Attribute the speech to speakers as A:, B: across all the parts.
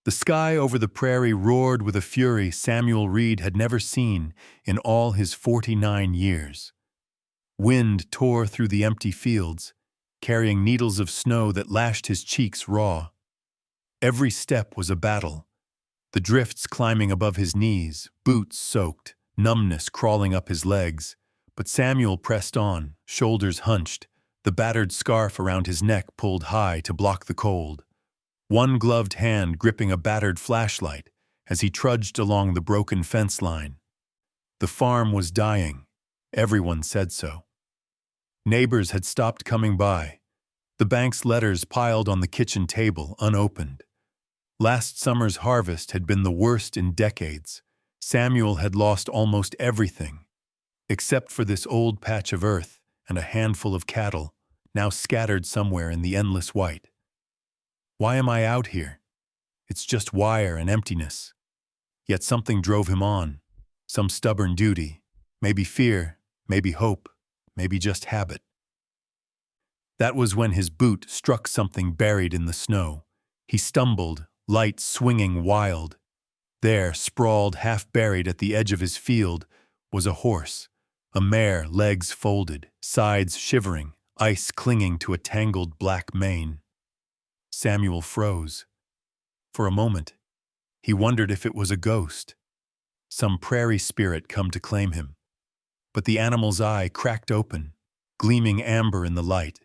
A: The sky over the prairie roared with a fury Samuel Reed had never seen in all his 49 years. Wind tore through the empty fields, carrying needles of snow that lashed his cheeks raw. Every step was a battle, the drifts climbing above his knees, boots soaked, numbness crawling up his legs. But Samuel pressed on, shoulders hunched, the battered scarf around his neck pulled high to block the cold. One gloved hand gripping a battered flashlight as he trudged along the broken fence line. The farm was dying. Everyone said so. Neighbors had stopped coming by. The bank's letters piled on the kitchen table, unopened. Last summer's harvest had been the worst in decades. Samuel had lost almost everything, except for this old patch of earth and a handful of cattle, now scattered somewhere in the endless white. Why am I out here? It's just wire and emptiness. Yet something drove him on, some stubborn duty, maybe fear, maybe hope, maybe just habit. That was when his boot struck something buried in the snow. He stumbled, light swinging wild. There, sprawled, half-buried at the edge of his field, was a horse, a mare, legs folded, sides shivering, ice clinging to a tangled black mane. Samuel froze. For a moment, he wondered if it was a ghost, some prairie spirit come to claim him. But the animal's eye cracked open, gleaming amber in the light,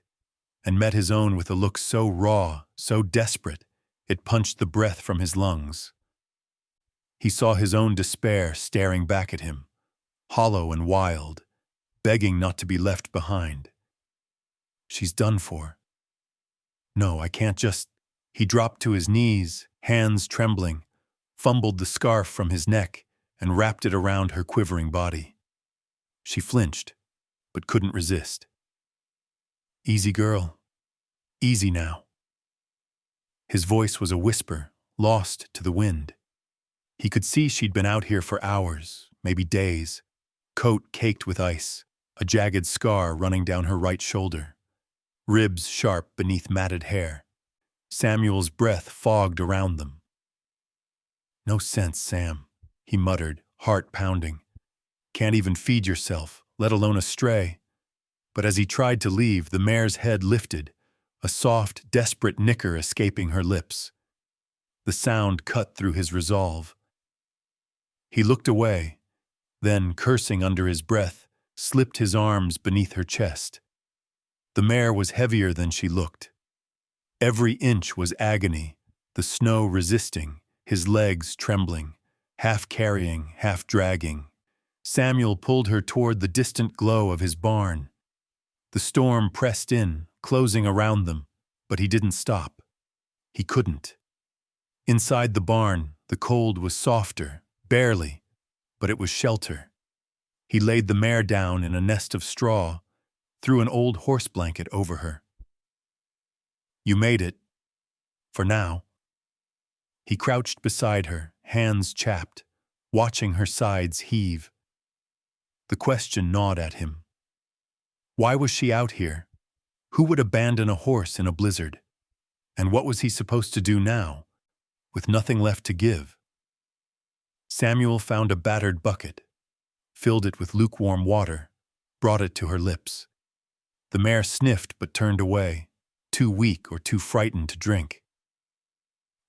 A: and met his own with a look so raw, so desperate, it punched the breath from his lungs. He saw his own despair staring back at him, hollow and wild, begging not to be left behind. She's done for. No, I can't just... He dropped to his knees, hands trembling, fumbled the scarf from his neck, and wrapped it around her quivering body. She flinched, but couldn't resist. Easy, girl. Easy now. His voice was a whisper, lost to the wind. He could see she'd been out here for hours, maybe days, coat caked with ice, a jagged scar running down her right shoulder, ribs sharp beneath matted hair. Samuel's breath fogged around them. No sense, Sam, he muttered, heart pounding. Can't even feed yourself, let alone a stray. But as he tried to leave, the mare's head lifted, a soft, desperate nicker escaping her lips. The sound cut through his resolve. He looked away, then, cursing under his breath, slipped his arms beneath her chest. The mare was heavier than she looked. Every inch was agony, the snow resisting, his legs trembling, half carrying, half dragging. Samuel pulled her toward the distant glow of his barn. The storm pressed in, closing around them, but he didn't stop. He couldn't. Inside the barn, the cold was softer, barely, but it was shelter. He laid the mare down in a nest of straw, threw an old horse blanket over her. You made it. For now. He crouched beside her, hands chapped, watching her sides heave. The question gnawed at him. Why was she out here? Who would abandon a horse in a blizzard? And what was he supposed to do now, with nothing left to give? Samuel found a battered bucket, filled it with lukewarm water, brought it to her lips. The mare sniffed but turned away, too weak or too frightened to drink.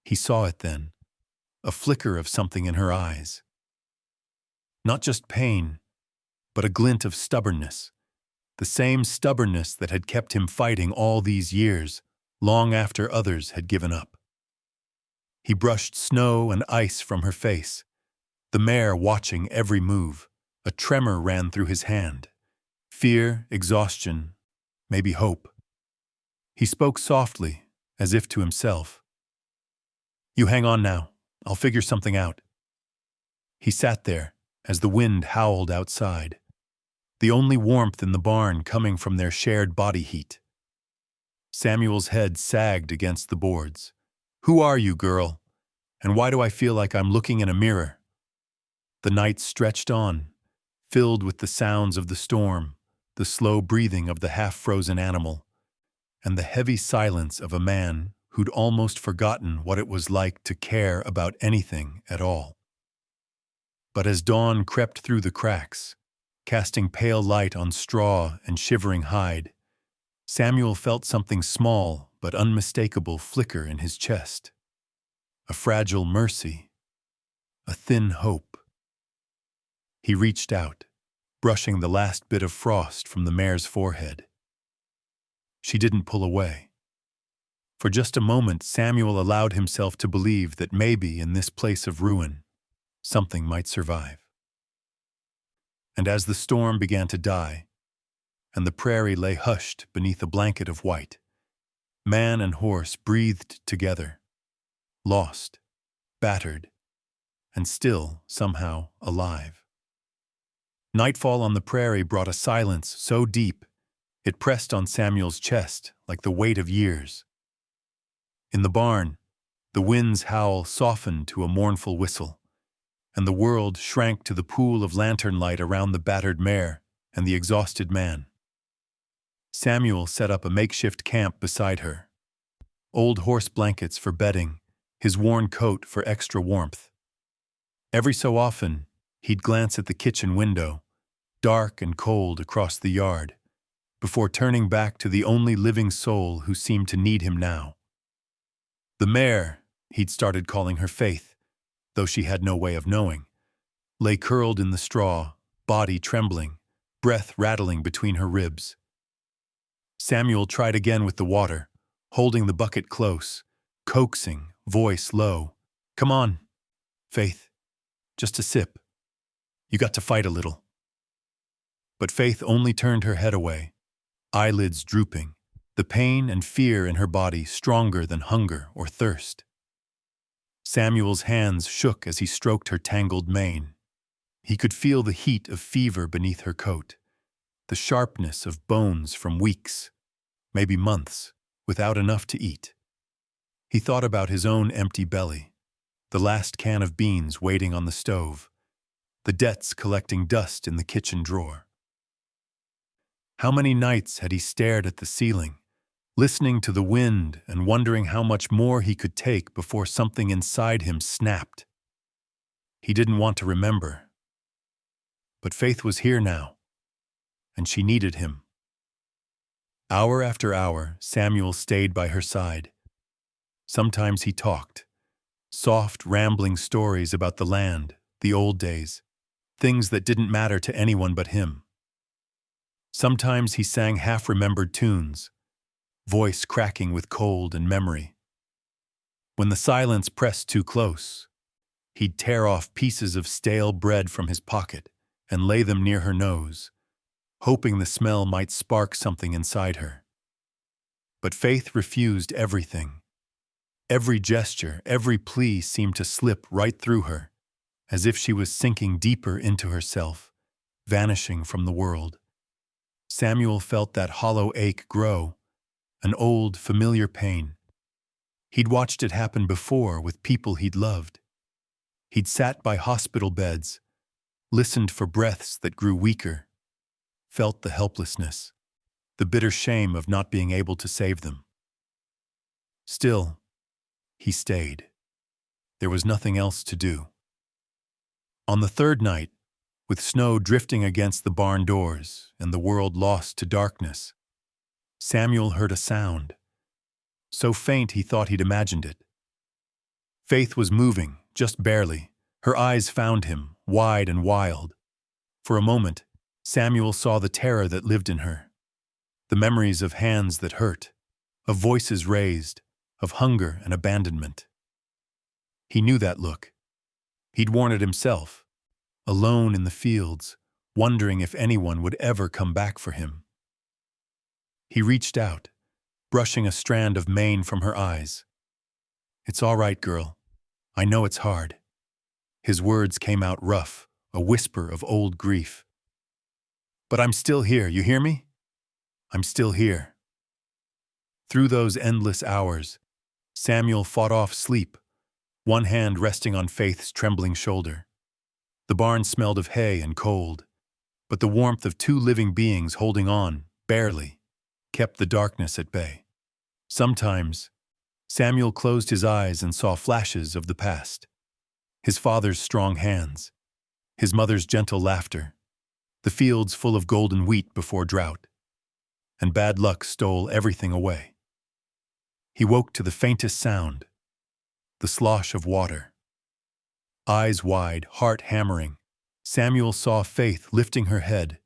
A: He saw it then, a flicker of something in her eyes. Not just pain, but a glint of stubbornness, the same stubbornness that had kept him fighting all these years, long after others had given up. He brushed snow and ice from her face, the mare watching every move. A tremor ran through his hand. Fear, exhaustion, maybe hope. He spoke softly, as if to himself. You hang on now. I'll figure something out. He sat there as the wind howled outside, the only warmth in the barn coming from their shared body heat. Samuel's head sagged against the boards. Who are you, girl? And why do I feel like I'm looking in a mirror? The night stretched on, filled with the sounds of the storm, the slow breathing of the half-frozen animal, and the heavy silence of a man who'd almost forgotten what it was like to care about anything at all. But as dawn crept through the cracks, casting pale light on straw and shivering hide, Samuel felt something small but unmistakable flicker in his chest. A fragile mercy, a thin hope. He reached out, brushing the last bit of frost from the mare's forehead. She didn't pull away. For just a moment, Samuel allowed himself to believe that maybe in this place of ruin, something might survive. And as the storm began to die, and the prairie lay hushed beneath a blanket of white, man and horse breathed together, lost, battered, and still, somehow, alive. Nightfall on the prairie brought a silence so deep it pressed on Samuel's chest like the weight of years. In the barn, the wind's howl softened to a mournful whistle, and the world shrank to the pool of lantern light around the battered mare and the exhausted man. Samuel set up a makeshift camp beside her. Old horse blankets for bedding, his worn coat for extra warmth. Every so often, he'd glance at the kitchen window, dark and cold across the yard, before turning back to the only living soul who seemed to need him now. The mare, he'd started calling her Faith, though she had no way of knowing, lay curled in the straw, body trembling, breath rattling between her ribs. Samuel tried again with the water, holding the bucket close, coaxing, voice low. "Come on, Faith, just a sip. You got to fight a little." But Faith only turned her head away, eyelids drooping, the pain and fear in her body stronger than hunger or thirst. Samuel's hands shook as he stroked her tangled mane. He could feel the heat of fever beneath her coat, the sharpness of bones from weeks, maybe months, without enough to eat. He thought about his own empty belly, the last can of beans waiting on the stove, the debts collecting dust in the kitchen drawer. How many nights had he stared at the ceiling, listening to the wind and wondering how much more he could take before something inside him snapped. He didn't want to remember. But Faith was here now, and she needed him. Hour after hour, Samuel stayed by her side. Sometimes he talked, soft, rambling stories about the land, the old days, things that didn't matter to anyone but him. Sometimes he sang half-remembered tunes, voice cracking with cold and memory. When the silence pressed too close, he'd tear off pieces of stale bread from his pocket and lay them near her nose, hoping the smell might spark something inside her. But Faith refused everything. Every gesture, every plea seemed to slip right through her, as if she was sinking deeper into herself, vanishing from the world. Samuel felt that hollow ache grow, an old, familiar pain. He'd watched it happen before with people he'd loved. He'd sat by hospital beds, listened for breaths that grew weaker, felt the helplessness, the bitter shame of not being able to save them. Still, he stayed. There was nothing else to do. On the third night, with snow drifting against the barn doors and the world lost to darkness, Samuel heard a sound, so faint he thought he'd imagined it. Faith was moving, just barely. Her eyes found him, wide and wild. For a moment, Samuel saw the terror that lived in her, the memories of hands that hurt, of voices raised, of hunger and abandonment. He knew that look. He'd worn it himself, alone in the fields, wondering if anyone would ever come back for him. He reached out, brushing a strand of mane from her eyes. "It's all right, girl. I know it's hard." His words came out rough, a whisper of old grief. "But I'm still here, you hear me? I'm still here." Through those endless hours, Samuel fought off sleep, one hand resting on Faith's trembling shoulder. The barn smelled of hay and cold, but the warmth of two living beings holding on, barely, kept the darkness at bay. Sometimes, Samuel closed his eyes and saw flashes of the past. His father's strong hands, his mother's gentle laughter, the fields full of golden wheat before drought, and bad luck stole everything away. He woke to the faintest sound, the slosh of water. Eyes wide, heart hammering, Samuel saw Faith lifting her head,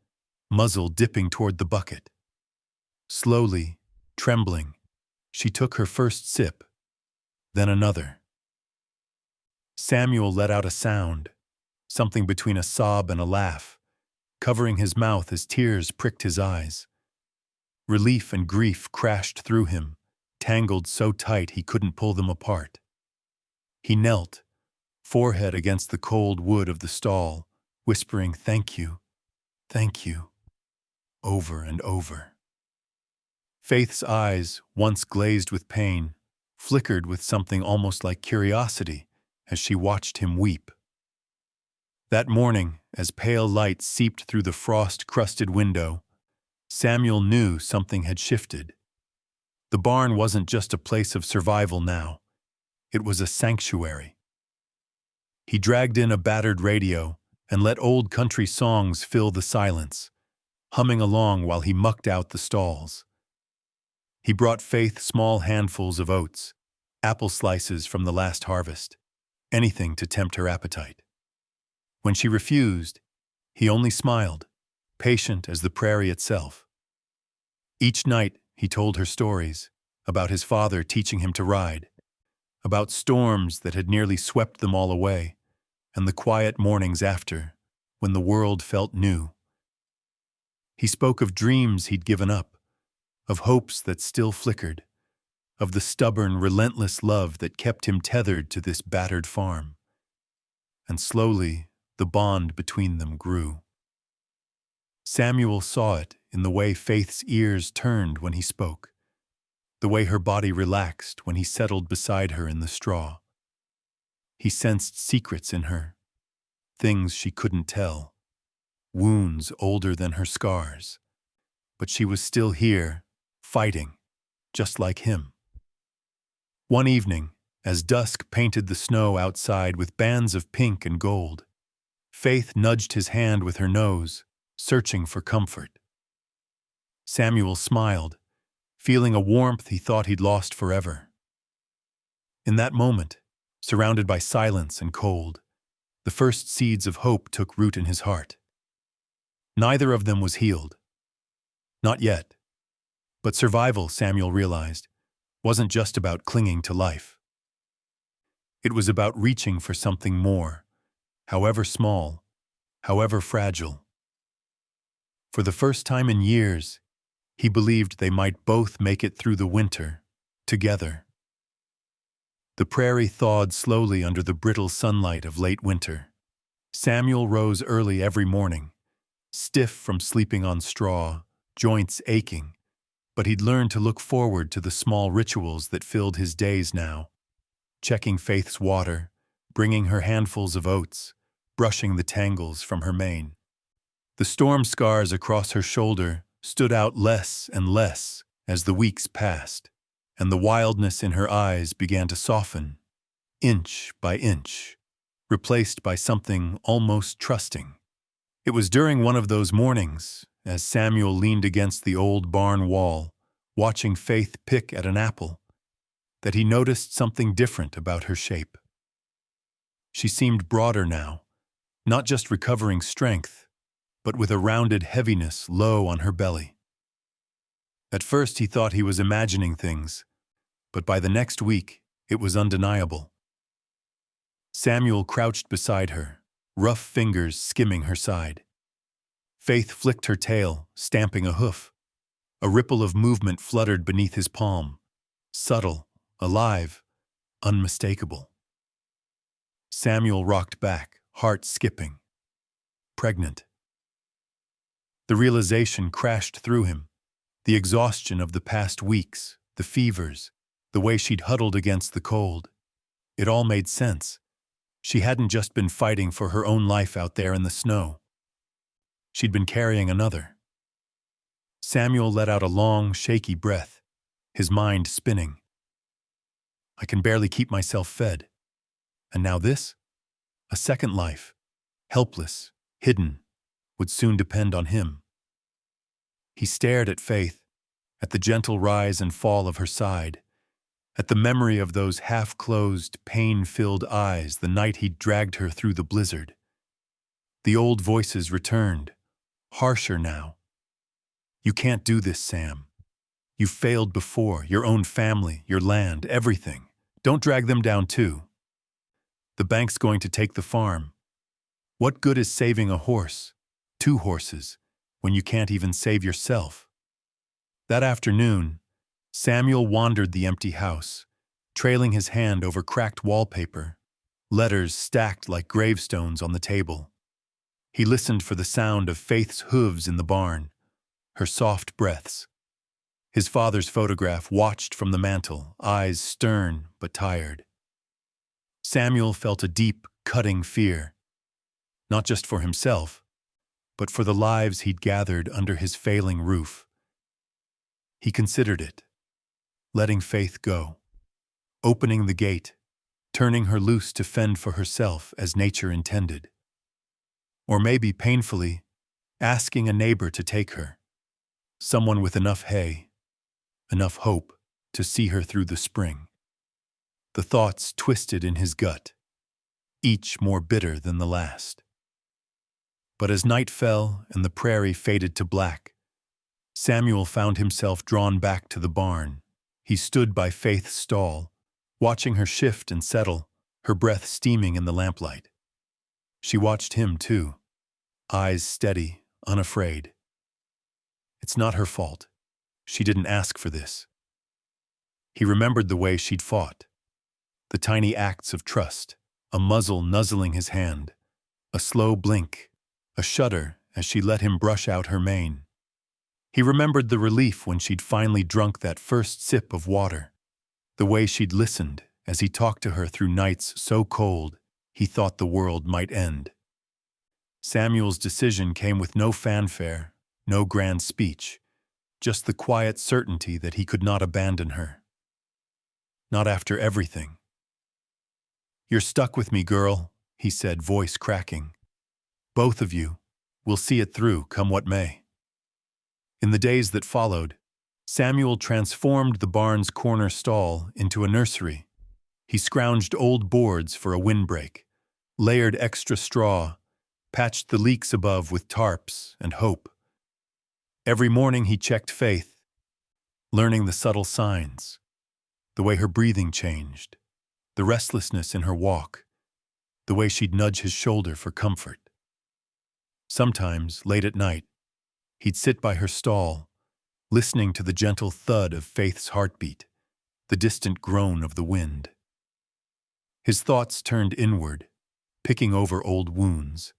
A: muzzle dipping toward the bucket. Slowly, trembling, she took her first sip, then another. Samuel let out a sound, something between a sob and a laugh, covering his mouth as tears pricked his eyes. Relief and grief crashed through him, tangled so tight he couldn't pull them apart. He knelt, forehead against the cold wood of the stall, whispering, thank you, over and over. Faith's eyes, once glazed with pain, flickered with something almost like curiosity as she watched him weep. That morning, as pale light seeped through the frost-crusted window, Samuel knew something had shifted. The barn wasn't just a place of survival now. It was a sanctuary. He dragged in a battered radio and let old country songs fill the silence, humming along while he mucked out the stalls. He brought Faith small handfuls of oats, apple slices from the last harvest, anything to tempt her appetite. When she refused, he only smiled, patient as the prairie itself. Each night he told her stories about his father teaching him to ride, about storms that had nearly swept them all away, and the quiet mornings after, when the world felt new. He spoke of dreams he'd given up, of hopes that still flickered, of the stubborn, relentless love that kept him tethered to this battered farm. And slowly, the bond between them grew. Samuel saw it in the way Faith's ears turned when he spoke, the way her body relaxed when he settled beside her in the straw. He sensed secrets in her, things she couldn't tell, wounds older than her scars. But she was still here, fighting, just like him. One evening, as dusk painted the snow outside with bands of pink and gold, Faith nudged his hand with her nose, searching for comfort. Samuel smiled, feeling a warmth he thought he'd lost forever. In that moment, surrounded by silence and cold, the first seeds of hope took root in his heart. Neither of them was healed. Not yet. But survival, Samuel realized, wasn't just about clinging to life. It was about reaching for something more, however small, however fragile. For the first time in years, he believed they might both make it through the winter, together. The prairie thawed slowly under the brittle sunlight of late winter. Samuel rose early every morning, stiff from sleeping on straw, joints aching, but he'd learned to look forward to the small rituals that filled his days now, checking Faith's water, bringing her handfuls of oats, brushing the tangles from her mane. The storm scars across her shoulder stood out less and less as the weeks passed, and the wildness in her eyes began to soften, inch by inch, replaced by something almost trusting. It was during one of those mornings, as Samuel leaned against the old barn wall, watching Faith pick at an apple, that he noticed something different about her shape. She seemed broader now, not just recovering strength, but with a rounded heaviness low on her belly. At first he thought he was imagining things, but by the next week it was undeniable. Samuel crouched beside her, rough fingers skimming her side. Faith flicked her tail, stamping a hoof. A ripple of movement fluttered beneath his palm, subtle, alive, unmistakable. Samuel rocked back, heart skipping. Pregnant. The realization crashed through him, the exhaustion of the past weeks, the fevers, the way she'd huddled against the cold. It all made sense. She hadn't just been fighting for her own life out there in the snow. She'd been carrying another. Samuel let out a long, shaky breath, his mind spinning. I can barely keep myself fed. And now this? A second life, helpless, hidden, would soon depend on him. He stared at Faith, at the gentle rise and fall of her side, at the memory of those half-closed, pain-filled eyes the night he'd dragged her through the blizzard. The old voices returned, harsher now. You can't do this, Sam. You've failed before, your own family, your land, everything. Don't drag them down too. The bank's going to take the farm. What good is saving a horse, 2 horses, when you can't even save yourself? That afternoon, Samuel wandered the empty house, trailing his hand over cracked wallpaper, letters stacked like gravestones on the table. He listened for the sound of Faith's hooves in the barn, her soft breaths. His father's photograph watched from the mantel, eyes stern but tired. Samuel felt a deep, cutting fear, not just for himself, but for the lives he'd gathered under his failing roof. He considered it, letting Faith go, opening the gate, turning her loose to fend for herself as nature intended. Or maybe painfully, asking a neighbor to take her, someone with enough hay, enough hope to see her through the spring. The thoughts twisted in his gut, each more bitter than the last. But as night fell and the prairie faded to black, Samuel found himself drawn back to the barn. He stood by Faith's stall, watching her shift and settle, her breath steaming in the lamplight. She watched him too, eyes steady, unafraid. It's not her fault. She didn't ask for this. He remembered the way she'd fought, the tiny acts of trust, a muzzle nuzzling his hand, a slow blink, a shudder as she let him brush out her mane. He remembered the relief when she'd finally drunk that first sip of water, the way she'd listened as he talked to her through nights so cold he thought the world might end. Samuel's decision came with no fanfare, no grand speech, just the quiet certainty that he could not abandon her. Not after everything. "You're stuck with me, girl," he said, voice cracking. "Both of you. We'll see it through, come what may." In the days that followed, Samuel transformed the barn's corner stall into a nursery. He scrounged old boards for a windbreak, layered extra straw, patched the leaks above with tarps and hope. Every morning he checked Faith, learning the subtle signs, the way her breathing changed, the restlessness in her walk, the way she'd nudge his shoulder for comfort. Sometimes, late at night, he'd sit by her stall, listening to the gentle thud of Faith's heartbeat, the distant groan of the wind. His thoughts turned inward, picking over old wounds.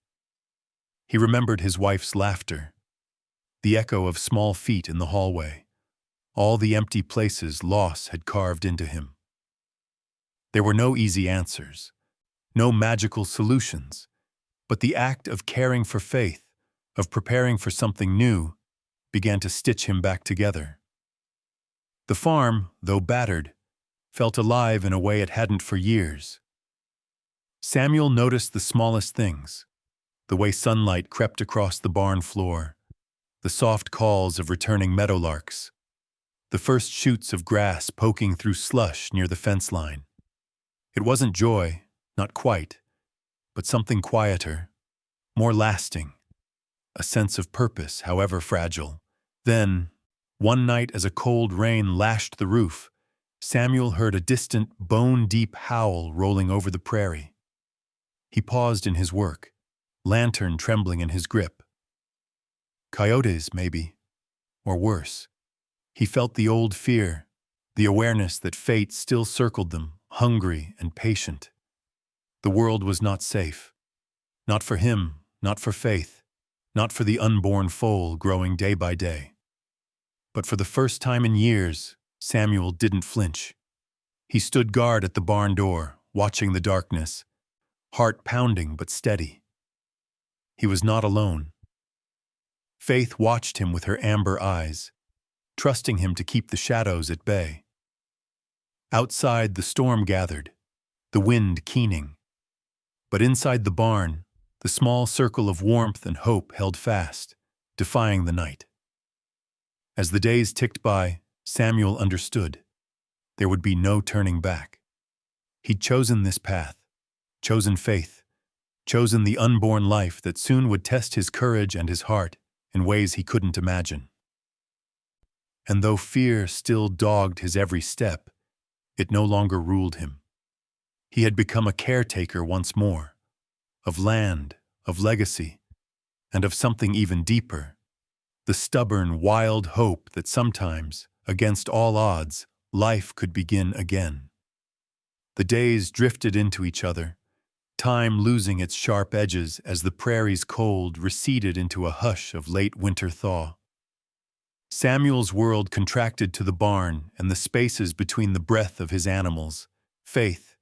A: He remembered his wife's laughter, the echo of small feet in the hallway, all the empty places loss had carved into him. There were no easy answers, no magical solutions, but the act of caring for Faith, of preparing for something new, began to stitch him back together. The farm, though battered, felt alive in a way it hadn't for years. Samuel noticed the smallest things, the way sunlight crept across the barn floor, the soft calls of returning meadowlarks, the first shoots of grass poking through slush near the fence line. It wasn't joy, not quite, but something quieter, more lasting, a sense of purpose, however fragile. Then, one night as a cold rain lashed the roof, Samuel heard a distant, bone-deep howl rolling over the prairie. He paused in his work, lantern trembling in his grip. Coyotes, maybe, or worse. He felt the old fear, the awareness that fate still circled them, hungry and patient. The world was not safe. Not for him, not for Faith, not for the unborn foal growing day by day. But for the first time in years, Samuel didn't flinch. He stood guard at the barn door, watching the darkness, heart pounding but steady. He was not alone. Faith watched him with her amber eyes, trusting him to keep the shadows at bay. Outside, the storm gathered, the wind keening. But inside the barn, the small circle of warmth and hope held fast, defying the night. As the days ticked by, Samuel understood. There would be no turning back. He'd chosen this path, chosen faith, chosen the unborn life that soon would test his courage and his heart in ways he couldn't imagine. And though fear still dogged his every step, it no longer ruled him. He had become a caretaker once more, of land, of legacy, and of something even deeper, the stubborn, wild hope that sometimes, against all odds, life could begin again. The days drifted into each other, time losing its sharp edges as the prairie's cold receded into a hush of late winter thaw. Samuel's world contracted to the barn and the spaces between the breath of his animals, Faith,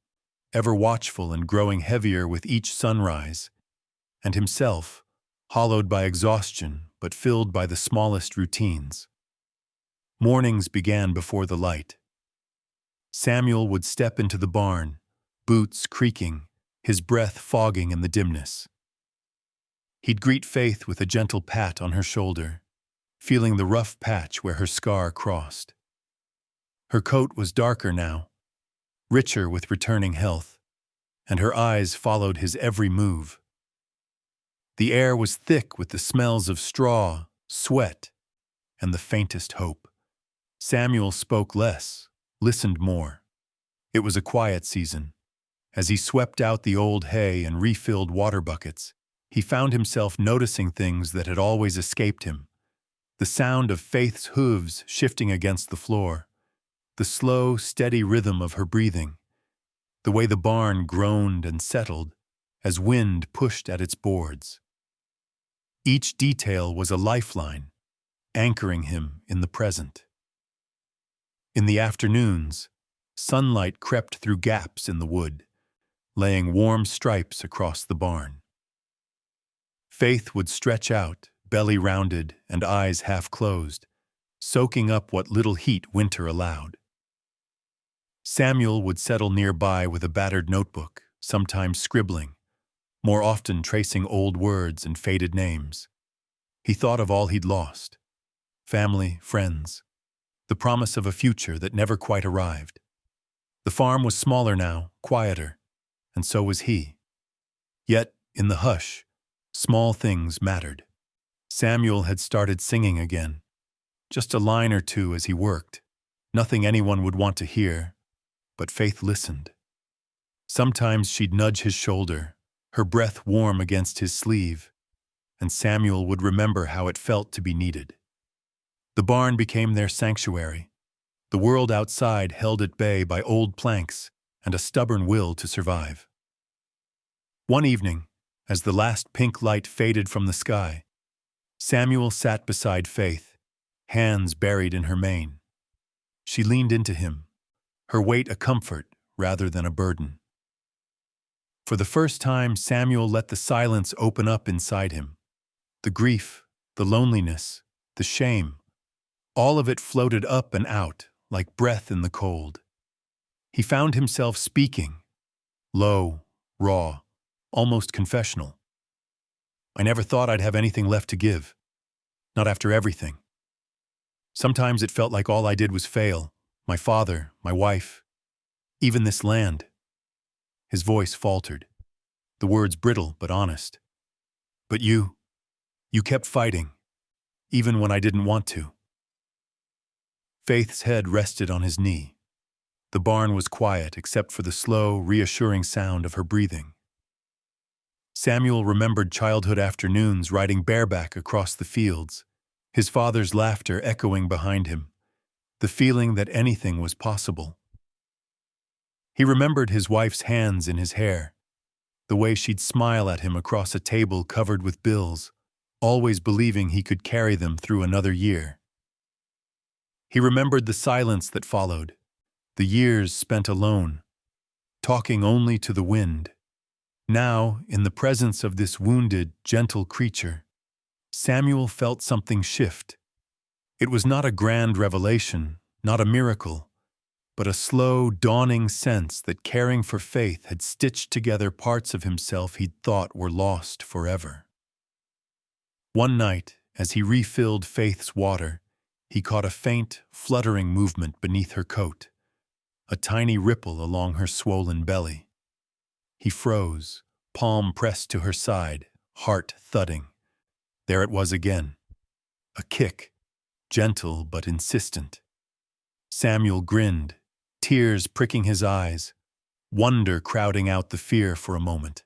A: ever watchful and growing heavier with each sunrise, and himself, hollowed by exhaustion but filled by the smallest routines. Mornings began before the light. Samuel would step into the barn, boots creaking, his breath fogging in the dimness. He'd greet Faith with a gentle pat on her shoulder, feeling the rough patch where her scar crossed. Her coat was darker now, richer with returning health, and her eyes followed his every move. The air was thick with the smells of straw, sweat, and the faintest hope. Samuel spoke less, listened more. It was a quiet season. As he swept out the old hay and refilled water buckets, he found himself noticing things that had always escaped him. The sound of Faith's hooves shifting against the floor, the slow, steady rhythm of her breathing, the way the barn groaned and settled as wind pushed at its boards. Each detail was a lifeline, anchoring him in the present. In the afternoons, sunlight crept through gaps in the wood, laying warm stripes across the barn. Faith would stretch out, belly rounded and eyes half closed, soaking up what little heat winter allowed. Samuel would settle nearby with a battered notebook, sometimes scribbling, more often tracing old words and faded names. He thought of all he'd lost: family, friends, the promise of a future that never quite arrived. The farm was smaller now, quieter, and so was he. Yet, in the hush, small things mattered. Samuel had started singing again, just a line or two as he worked, nothing anyone would want to hear, but Faith listened. Sometimes she'd nudge his shoulder, her breath warm against his sleeve, and Samuel would remember how it felt to be needed. The barn became their sanctuary, the world outside held at bay by old planks and a stubborn will to survive. One evening, as the last pink light faded from the sky, Samuel sat beside Faith, hands buried in her mane. She leaned into him, her weight a comfort rather than a burden. For the first time, Samuel let the silence open up inside him. The grief, the loneliness, the shame, all of it floated up and out like breath in the cold. He found himself speaking, low, raw, almost confessional. I never thought I'd have anything left to give. Not after everything. Sometimes it felt like all I did was fail. My father, my wife, even this land. His voice faltered, the words brittle but honest. But you kept fighting, even when I didn't want to. Faith's head rested on his knee. The barn was quiet except for the slow, reassuring sound of her breathing. Samuel remembered childhood afternoons riding bareback across the fields, his father's laughter echoing behind him, the feeling that anything was possible. He remembered his wife's hands in his hair, the way she'd smile at him across a table covered with bills, always believing he could carry them through another year. He remembered the silence that followed, the years spent alone, talking only to the wind. Now, in the presence of this wounded, gentle creature, Samuel felt something shift. It was not a grand revelation, not a miracle. but a slow, dawning sense that caring for Faith had stitched together parts of himself he'd thought were lost forever. One night, as he refilled Faith's water, he caught a faint, fluttering movement beneath her coat, a tiny ripple along her swollen belly. He froze, palm pressed to her side, heart thudding. There it was again. A kick, gentle but insistent. Samuel grinned, tears pricking his eyes, wonder crowding out the fear for a moment.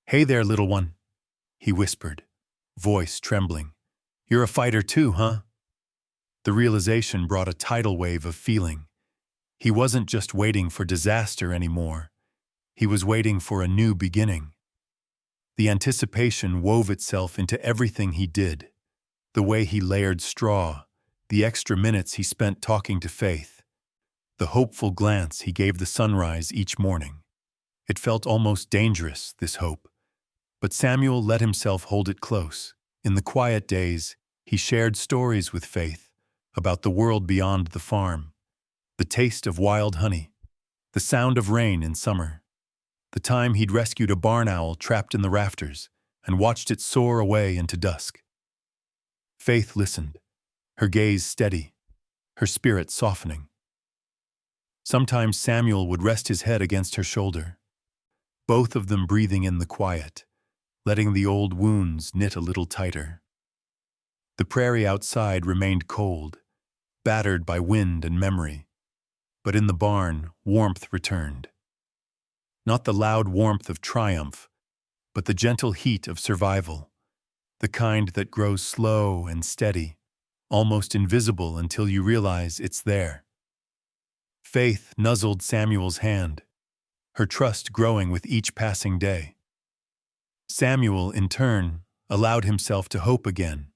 A: "Hey there, little one," he whispered, voice trembling. "You're a fighter too, huh?" The realization brought a tidal wave of feeling. He wasn't just waiting for disaster anymore. He was waiting for a new beginning. The anticipation wove itself into everything he did. The way he layered straw, the extra minutes he spent talking to Faith, the hopeful glance he gave the sunrise each morning. It felt almost dangerous, this hope. But Samuel let himself hold it close. In the quiet days, he shared stories with Faith about the world beyond the farm, the taste of wild honey, the sound of rain in summer, the time he'd rescued a barn owl trapped in the rafters and watched it soar away into dusk. Faith listened, her gaze steady, her spirit softening. Sometimes Samuel would rest his head against her shoulder, both of them breathing in the quiet, letting the old wounds knit a little tighter. The prairie outside remained cold, battered by wind and memory, but in the barn, warmth returned. Not the loud warmth of triumph, but the gentle heat of survival, the kind that grows slow and steady, almost invisible until you realize it's there. Faith nuzzled Samuel's hand, her trust growing with each passing day. Samuel, in turn, allowed himself to hope again,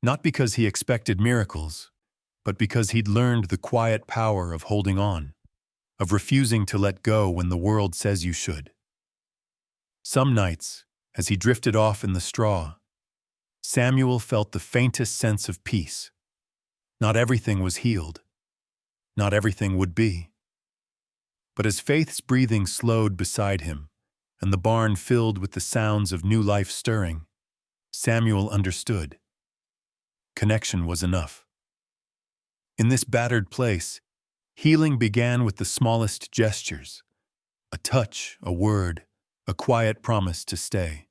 A: not because he expected miracles, but because he'd learned the quiet power of holding on, of refusing to let go when the world says you should. Some nights, as he drifted off in the straw, Samuel felt the faintest sense of peace. Not everything was healed. Not everything would be. But as Faith's breathing slowed beside him, and the barn filled with the sounds of new life stirring, Samuel understood. Connection was enough. In this battered place, healing began with the smallest gestures, a touch, a word, a quiet promise to stay.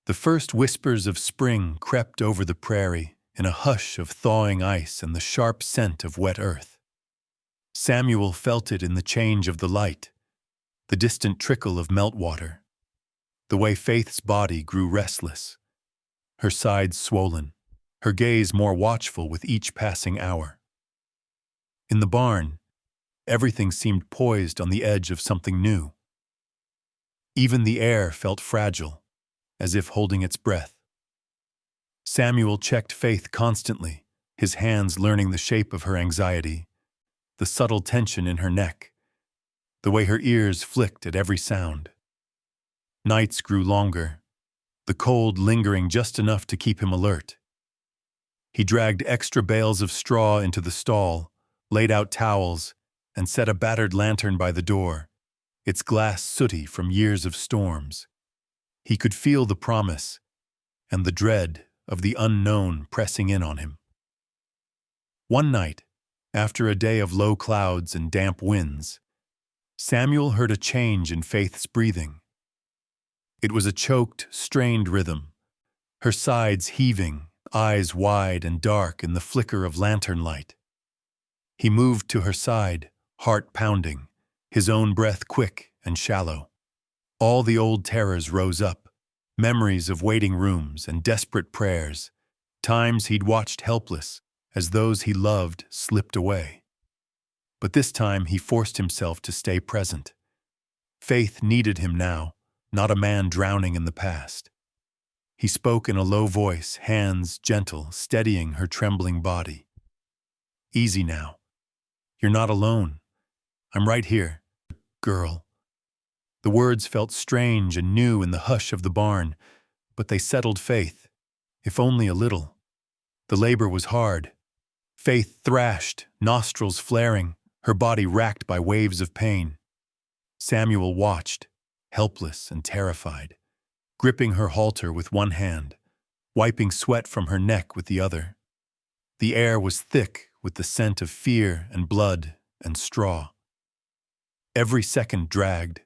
A: The first whispers of spring crept over the prairie in a hush of thawing ice and the sharp scent of wet earth. Samuel felt it in the change of the light, the distant trickle of meltwater, the way Faith's body grew restless, her sides swollen, her gaze more watchful with each passing hour. In the barn, everything seemed poised on the edge of something new. Even the air felt fragile, as if holding its breath. Samuel checked Faith constantly, his hands learning the shape of her anxiety, the subtle tension in her neck, the way her ears flicked at every sound. Nights grew longer, the cold lingering just enough to keep him alert. He dragged extra bales of straw into the stall, laid out towels, and set a battered lantern by the door, its glass sooty from years of storms. He could feel the promise and the dread of the unknown pressing in on him. One night, after a day of low clouds and damp winds, Samuel heard a change in Faith's breathing. It was a choked, strained rhythm, her sides heaving, eyes wide and dark in the flicker of lantern light. He moved to her side, heart pounding, his own breath quick and shallow. All the old terrors rose up, memories of waiting rooms and desperate prayers, times he'd watched helpless as those he loved slipped away. But this time he forced himself to stay present. Faith needed him now, not a man drowning in the past. He spoke in a low voice, hands gentle, steadying her trembling body. "Easy now. You're not alone. I'm right here, girl." The words felt strange and new in the hush of the barn, but they settled Faith, if only a little. The labor was hard. Faith thrashed, nostrils flaring, her body racked by waves of pain. Samuel watched, helpless and terrified, gripping her halter with one hand, wiping sweat from her neck with the other. The air was thick with the scent of fear and blood and straw. Every second dragged,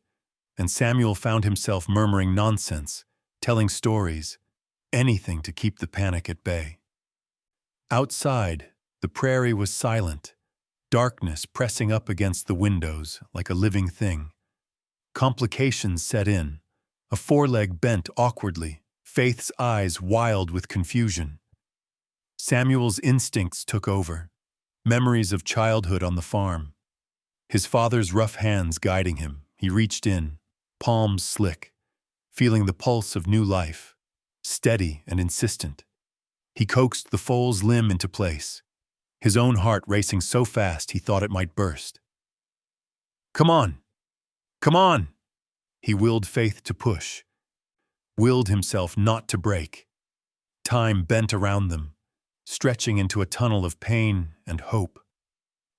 A: and Samuel found himself murmuring nonsense, telling stories, anything to keep the panic at bay. Outside, the prairie was silent, darkness pressing up against the windows like a living thing. Complications set in, a foreleg bent awkwardly, Faith's eyes wild with confusion. Samuel's instincts took over, memories of childhood on the farm. His father's rough hands guiding him, he reached in, palms slick, feeling the pulse of new life, steady and insistent. He coaxed the foal's limb into place, his own heart racing so fast he thought it might burst. "Come on! Come on!" He willed Faith to push, willed himself not to break. Time bent around them, stretching into a tunnel of pain and hope.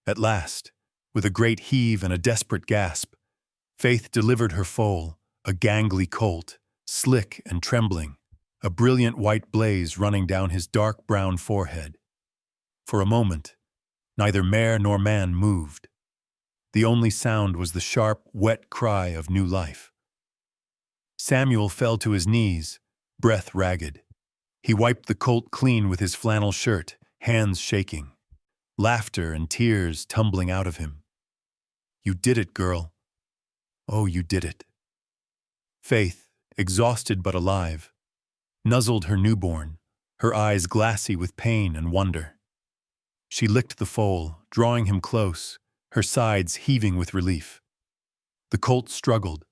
A: At last, with a great heave and a desperate gasp, Faith delivered her foal, a gangly colt, slick and trembling, a brilliant white blaze running down his dark brown forehead. For a moment, neither mare nor man moved. The only sound was the sharp, wet cry of new life. Samuel fell to his knees, breath ragged. He wiped the colt clean with his flannel shirt, hands shaking, laughter and tears tumbling out of him. "You did it, girl. Oh, you did it." Faith, exhausted but alive, nuzzled her newborn, her eyes glassy with pain and wonder. She licked the foal, drawing him close, her sides heaving with relief. The colt struggled,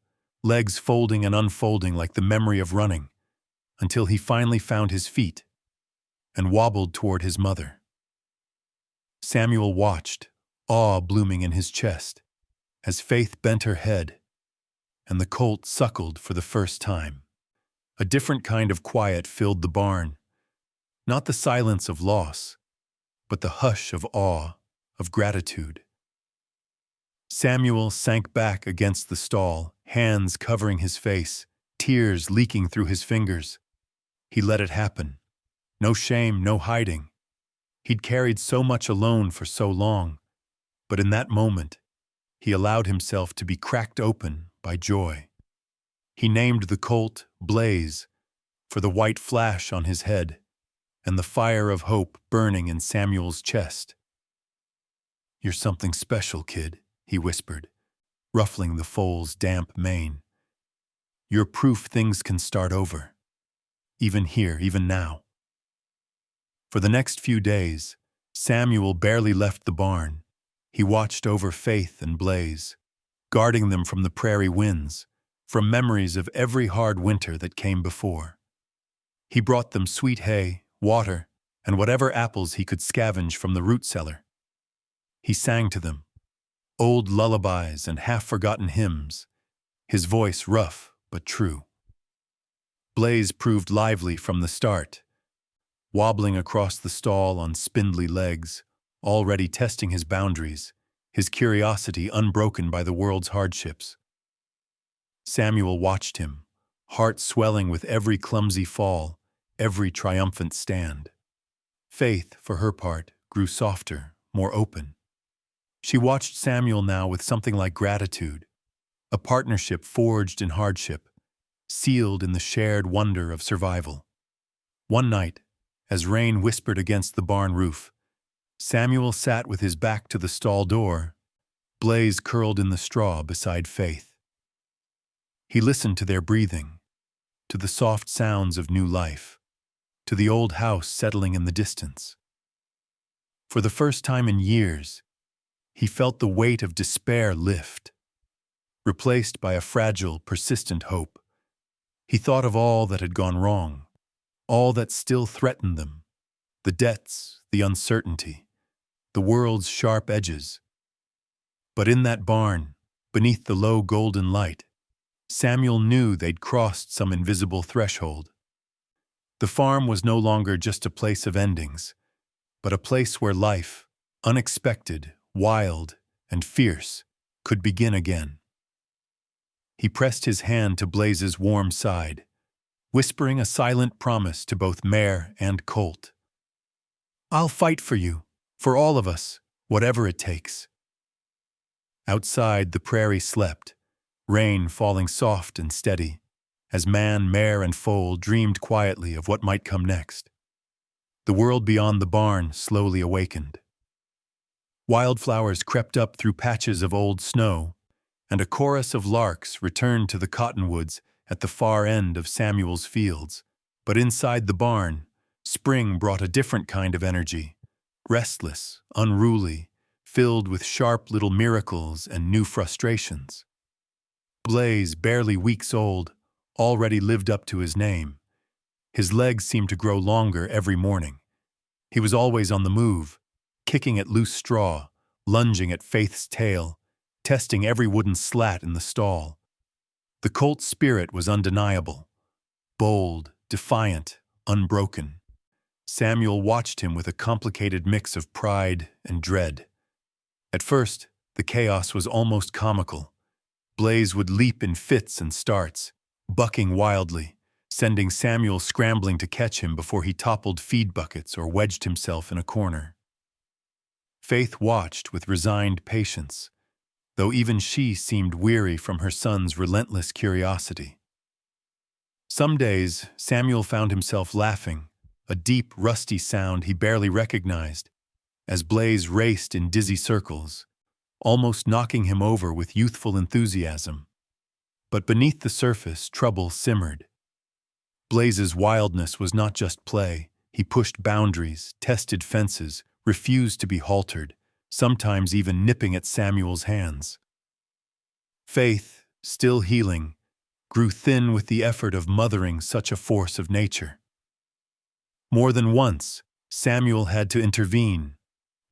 A: legs folding and unfolding like the memory of running, until he finally found his feet and wobbled toward his mother. Samuel watched, awe blooming in his chest, as Faith bent her head, and the colt suckled for the first time. A different kind of quiet filled the barn, not the silence of loss, but the hush of awe, of gratitude. Samuel sank back against the stall, hands covering his face, tears leaking through his fingers. He let it happen. No shame, no hiding. He'd carried so much alone for so long, but in that moment, he allowed himself to be cracked open by joy. He named the colt Blaze for the white flash on his head and the fire of hope burning in Samuel's chest. "You're something special, kid," he whispered, ruffling the foal's damp mane. "You're proof things can start over. Even here, even now." For the next few days, Samuel barely left the barn. He watched over Faith and Blaze, guarding them from the prairie winds, from memories of every hard winter that came before. He brought them sweet hay, water, and whatever apples he could scavenge from the root cellar. He sang to them, old lullabies and half-forgotten hymns, his voice rough but true. Blaze proved lively from the start, wobbling across the stall on spindly legs, already testing his boundaries, his curiosity unbroken by the world's hardships. Samuel watched him, heart swelling with every clumsy fall, every triumphant stand. Faith, for her part, grew softer, more open. She watched Samuel now with something like gratitude, a partnership forged in hardship, sealed in the shared wonder of survival. One night, as rain whispered against the barn roof, Samuel sat with his back to the stall door, Blaze curled in the straw beside Faith. He listened to their breathing, to the soft sounds of new life, to the old house settling in the distance. For the first time in years, he felt the weight of despair lift, replaced by a fragile, persistent hope. He thought of all that had gone wrong, all that still threatened them, the debts, the uncertainty, the world's sharp edges. But in that barn, beneath the low golden light, Samuel knew they'd crossed some invisible threshold. The farm was no longer just a place of endings, but a place where life, unexpected, wild, and fierce, could begin again. He pressed his hand to Blaze's warm side, whispering a silent promise to both mare and colt. "I'll fight for you, for all of us, whatever it takes." Outside, the prairie slept, rain falling soft and steady, as man, mare, and foal dreamed quietly of what might come next. The world beyond the barn slowly awakened. Wildflowers crept up through patches of old snow, and a chorus of larks returned to the cottonwoods at the far end of Samuel's fields. But inside the barn, spring brought a different kind of energy, restless, unruly, filled with sharp little miracles and new frustrations. Blaze, barely weeks old, already lived up to his name. His legs seemed to grow longer every morning. He was always on the move, kicking at loose straw, lunging at Faith's tail, testing every wooden slat in the stall. The colt's spirit was undeniable, bold, defiant, unbroken. Samuel watched him with a complicated mix of pride and dread. At first, the chaos was almost comical. Blaze would leap in fits and starts, bucking wildly, sending Samuel scrambling to catch him before he toppled feed buckets or wedged himself in a corner. Faith watched with resigned patience, though even she seemed weary from her son's relentless curiosity. Some days, Samuel found himself laughing, a deep, rusty sound he barely recognized, as Blaze raced in dizzy circles, almost knocking him over with youthful enthusiasm. But beneath the surface, trouble simmered. Blaze's wildness was not just play. He pushed boundaries, tested fences, refused to be haltered, sometimes even nipping at Samuel's hands. Faith, still healing, grew thin with the effort of mothering such a force of nature. More than once, Samuel had to intervene,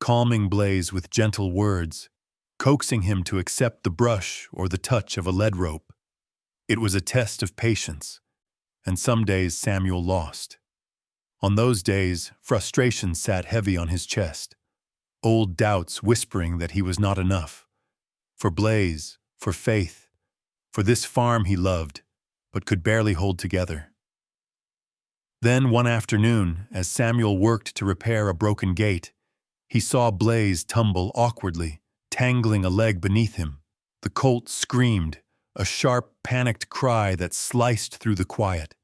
A: calming Blaze with gentle words, coaxing him to accept the brush or the touch of a lead rope. It was a test of patience, and some days Samuel lost. On those days, frustration sat heavy on his chest, old doubts whispering that he was not enough. For Blaze, for Faith, for this farm he loved, but could barely hold together. Then one afternoon, as Samuel worked to repair a broken gate, he saw Blaze tumble awkwardly, tangling a leg beneath him. The colt screamed, a sharp, panicked cry that sliced through the quiet.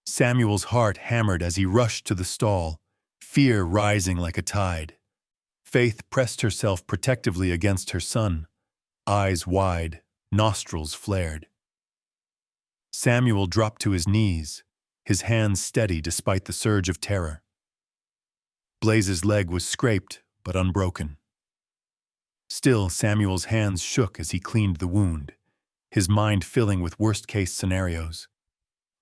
A: Samuel's heart hammered as he rushed to the stall, fear rising like a tide. Faith pressed herself protectively against her son, eyes wide, nostrils flared. Samuel dropped to his knees, his hands steady despite the surge of terror. Blaze's leg was scraped but unbroken. Still, Samuel's hands shook as he cleaned the wound, his mind filling with worst-case scenarios.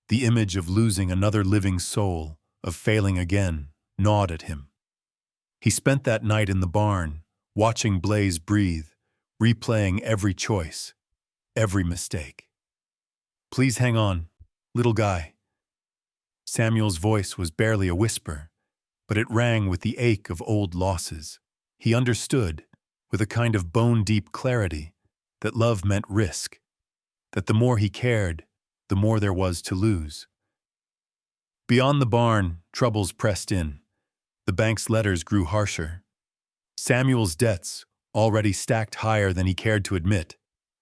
A: The image of losing another living soul, of failing again, gnawed at him. He spent that night in the barn, watching Blaze breathe, replaying every choice, every mistake. "Please hang on, little guy." Samuel's voice was barely a whisper, but it rang with the ache of old losses. He understood, with a kind of bone-deep clarity, that love meant risk, that the more he cared, the more there was to lose. Beyond the barn, troubles pressed in. The bank's letters grew harsher. Samuel's debts, already stacked higher than he cared to admit,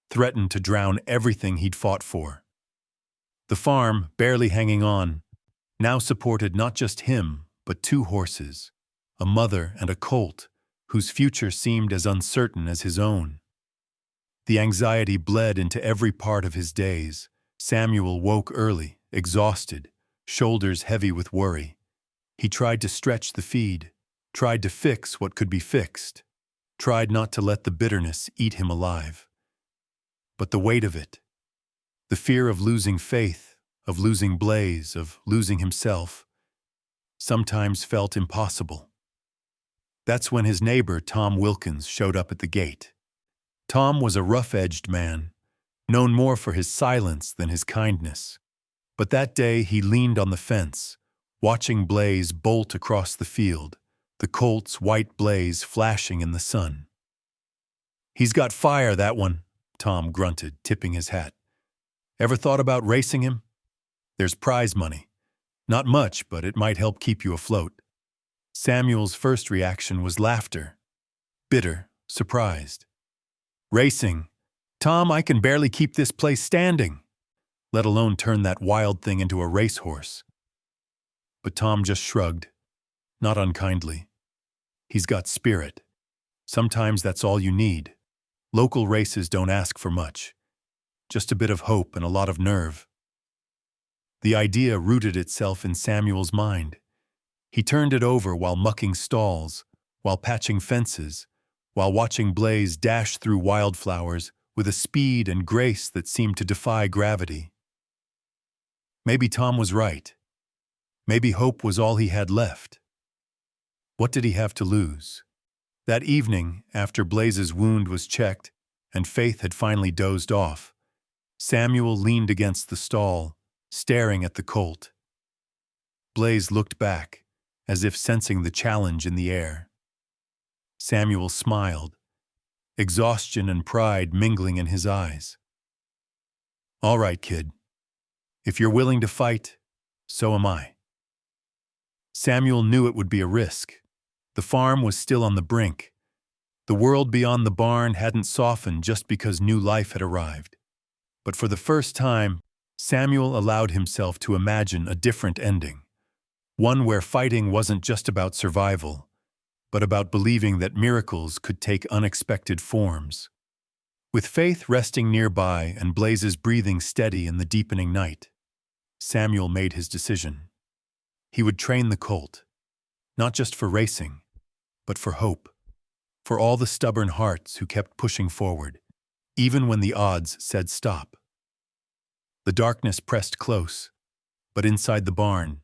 A: threatened to drown everything he'd fought for. The farm, barely hanging on, now supported not just him, but 2 horses, a mother and a colt, whose future seemed as uncertain as his own. The anxiety bled into every part of his days. Samuel woke early, exhausted, shoulders heavy with worry. He tried to stretch the feed, tried to fix what could be fixed, tried not to let the bitterness eat him alive. But the weight of it, the fear of losing Faith, of losing Blaze, of losing himself, sometimes felt impossible. That's when his neighbor, Tom Wilkins, showed up at the gate. Tom was a rough-edged man, known more for his silence than his kindness. But that day he leaned on the fence, watching Blaze bolt across the field, the colt's white blaze flashing in the sun. He's got fire, that one, Tom grunted, tipping his hat. Ever thought about racing him? There's prize money. Not much, but it might help keep you afloat. Samuel's first reaction was laughter. Bitter, surprised. Racing? Tom, I can barely keep this place standing, let alone turn that wild thing into a racehorse. But Tom just shrugged, not unkindly. He's got spirit. Sometimes that's all you need. Local races don't ask for much. Just a bit of hope and a lot of nerve. The idea rooted itself in Samuel's mind. He turned it over while mucking stalls, while patching fences, while watching Blaze dash through wildflowers with a speed and grace that seemed to defy gravity. Maybe Tom was right. Maybe hope was all he had left. What did he have to lose? That evening, after Blaze's wound was checked and Faith had finally dozed off, Samuel leaned against the stall, staring at the colt. Blaze looked back, as if sensing the challenge in the air. Samuel smiled, exhaustion and pride mingling in his eyes. All right, kid. If you're willing to fight, so am I. Samuel knew it would be a risk. The farm was still on the brink. The world beyond the barn hadn't softened just because new life had arrived. But for the first time, Samuel allowed himself to imagine a different ending. One where fighting wasn't just about survival, but about believing that miracles could take unexpected forms. With Faith resting nearby and Blaze's breathing steady in the deepening night, Samuel made his decision. He would train the colt, not just for racing, but for hope, for all the stubborn hearts who kept pushing forward, even when the odds said stop. The darkness pressed close, but inside the barn,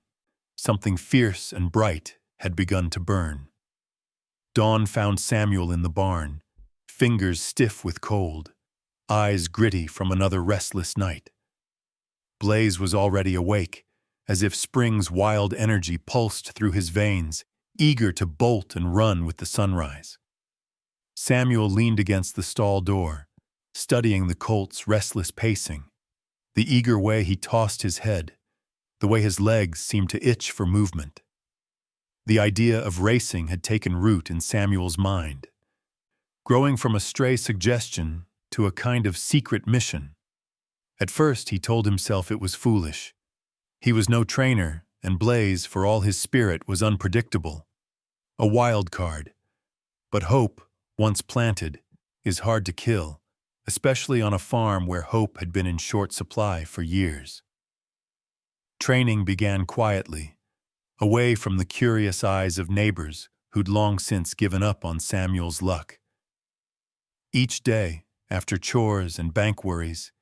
A: something fierce and bright had begun to burn. Dawn found Samuel in the barn, fingers stiff with cold, eyes gritty from another restless night. Blaze was already awake, as if spring's wild energy pulsed through his veins, eager to bolt and run with the sunrise. Samuel leaned against the stall door, studying the colt's restless pacing, the eager way he tossed his head, the way his legs seemed to itch for movement. The idea of racing had taken root in Samuel's mind, growing from a stray suggestion to a kind of secret mission. At first, he told himself it was foolish. He was no trainer, and Blaze, for all his spirit, was unpredictable. A wild card. But hope, once planted, is hard to kill, especially on a farm where hope had been in short supply for years. Training began quietly, away from the curious eyes of neighbors who'd long since given up on Samuel's luck. Each day, after chores and bank worries,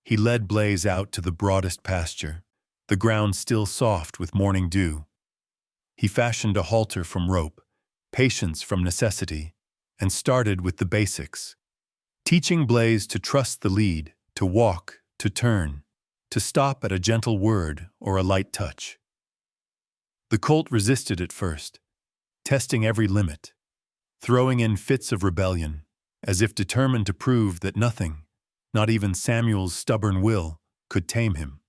A: he led Blaze out to the broadest pasture, the ground still soft with morning dew. He fashioned a halter from rope, patience from necessity, and started with the basics, teaching Blaze to trust the lead, to walk, to turn, to stop at a gentle word or a light touch. The colt resisted at first, testing every limit, throwing in fits of rebellion, as if determined to prove that nothing, not even Samuel's stubborn will, could tame him.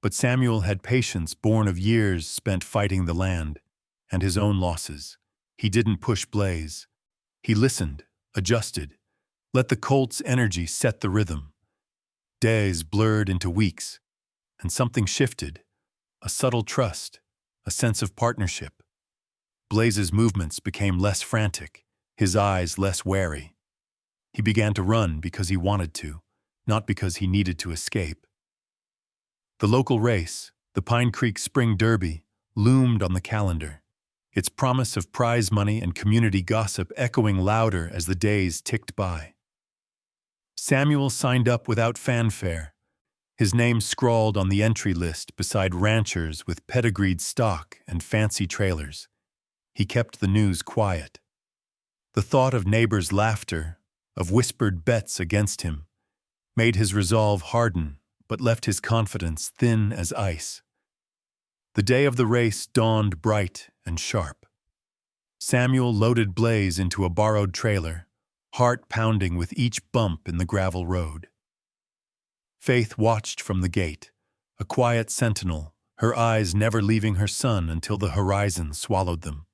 A: But Samuel had patience born of years spent fighting the land and his own losses. He didn't push Blaze. He listened, adjusted, let the colt's energy set the rhythm. Days blurred into weeks, and something shifted, a subtle trust, a sense of partnership. Blaze's movements became less frantic, his eyes less wary. He began to run because he wanted to, not because he needed to escape. The local race, the Pine Creek Spring Derby, loomed on the calendar, its promise of prize money and community gossip echoing louder as the days ticked by. Samuel signed up without fanfare, his name scrawled on the entry list beside ranchers with pedigreed stock and fancy trailers. He kept the news quiet. The thought of neighbors' laughter, of whispered bets against him, made his resolve harden but left his confidence thin as ice. The day of the race dawned bright and sharp. Samuel loaded Blaze into a borrowed trailer, heart pounding with each bump in the gravel road. Faith watched from the gate, a quiet sentinel, her eyes never leaving her son until the horizon swallowed them.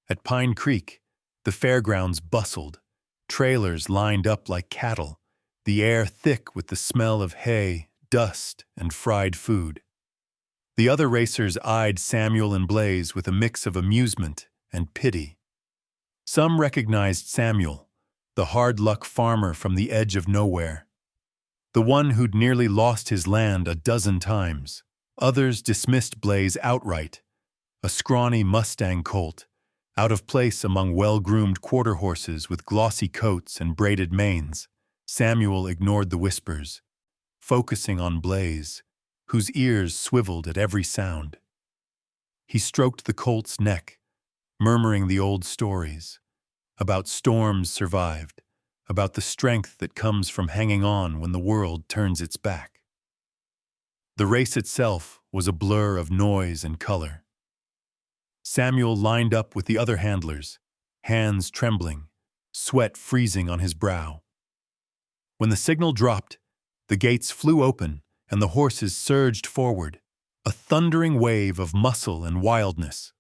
A: At Pine Creek, the fairgrounds bustled, trailers lined up like cattle, the air thick with the smell of hay, dust, and fried food. The other racers eyed Samuel and Blaze with a mix of amusement and pity. Some recognized Samuel, the hard-luck farmer from the edge of nowhere, the one who'd nearly lost his land a dozen times. Others dismissed Blaze outright, a scrawny Mustang colt, out of place among well-groomed quarter horses with glossy coats and braided manes. Samuel ignored the whispers, focusing on Blaze, whose ears swiveled at every sound. He stroked the colt's neck, murmuring the old stories, about storms survived, about the strength that comes from hanging on when the world turns its back. The race itself was a blur of noise and color. Samuel lined up with the other handlers, hands trembling, sweat freezing on his brow. When the signal dropped, the gates flew open and the horses surged forward, a thundering wave of muscle and wildness.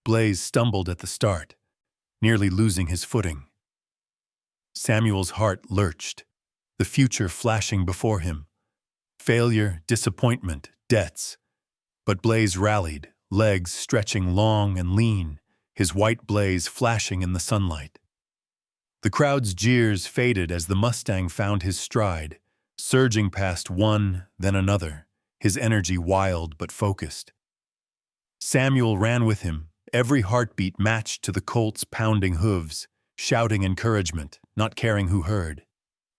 A: Blaze stumbled at the start, nearly losing his footing. Samuel's heart lurched, the future flashing before him. Failure, disappointment, debts. But Blaze rallied, legs stretching long and lean, his white blaze flashing in the sunlight. The crowd's jeers faded as the Mustang found his stride, surging past one, then another, his energy wild but focused. Samuel ran with him, every heartbeat matched to the colt's pounding hooves, shouting encouragement, not caring who heard.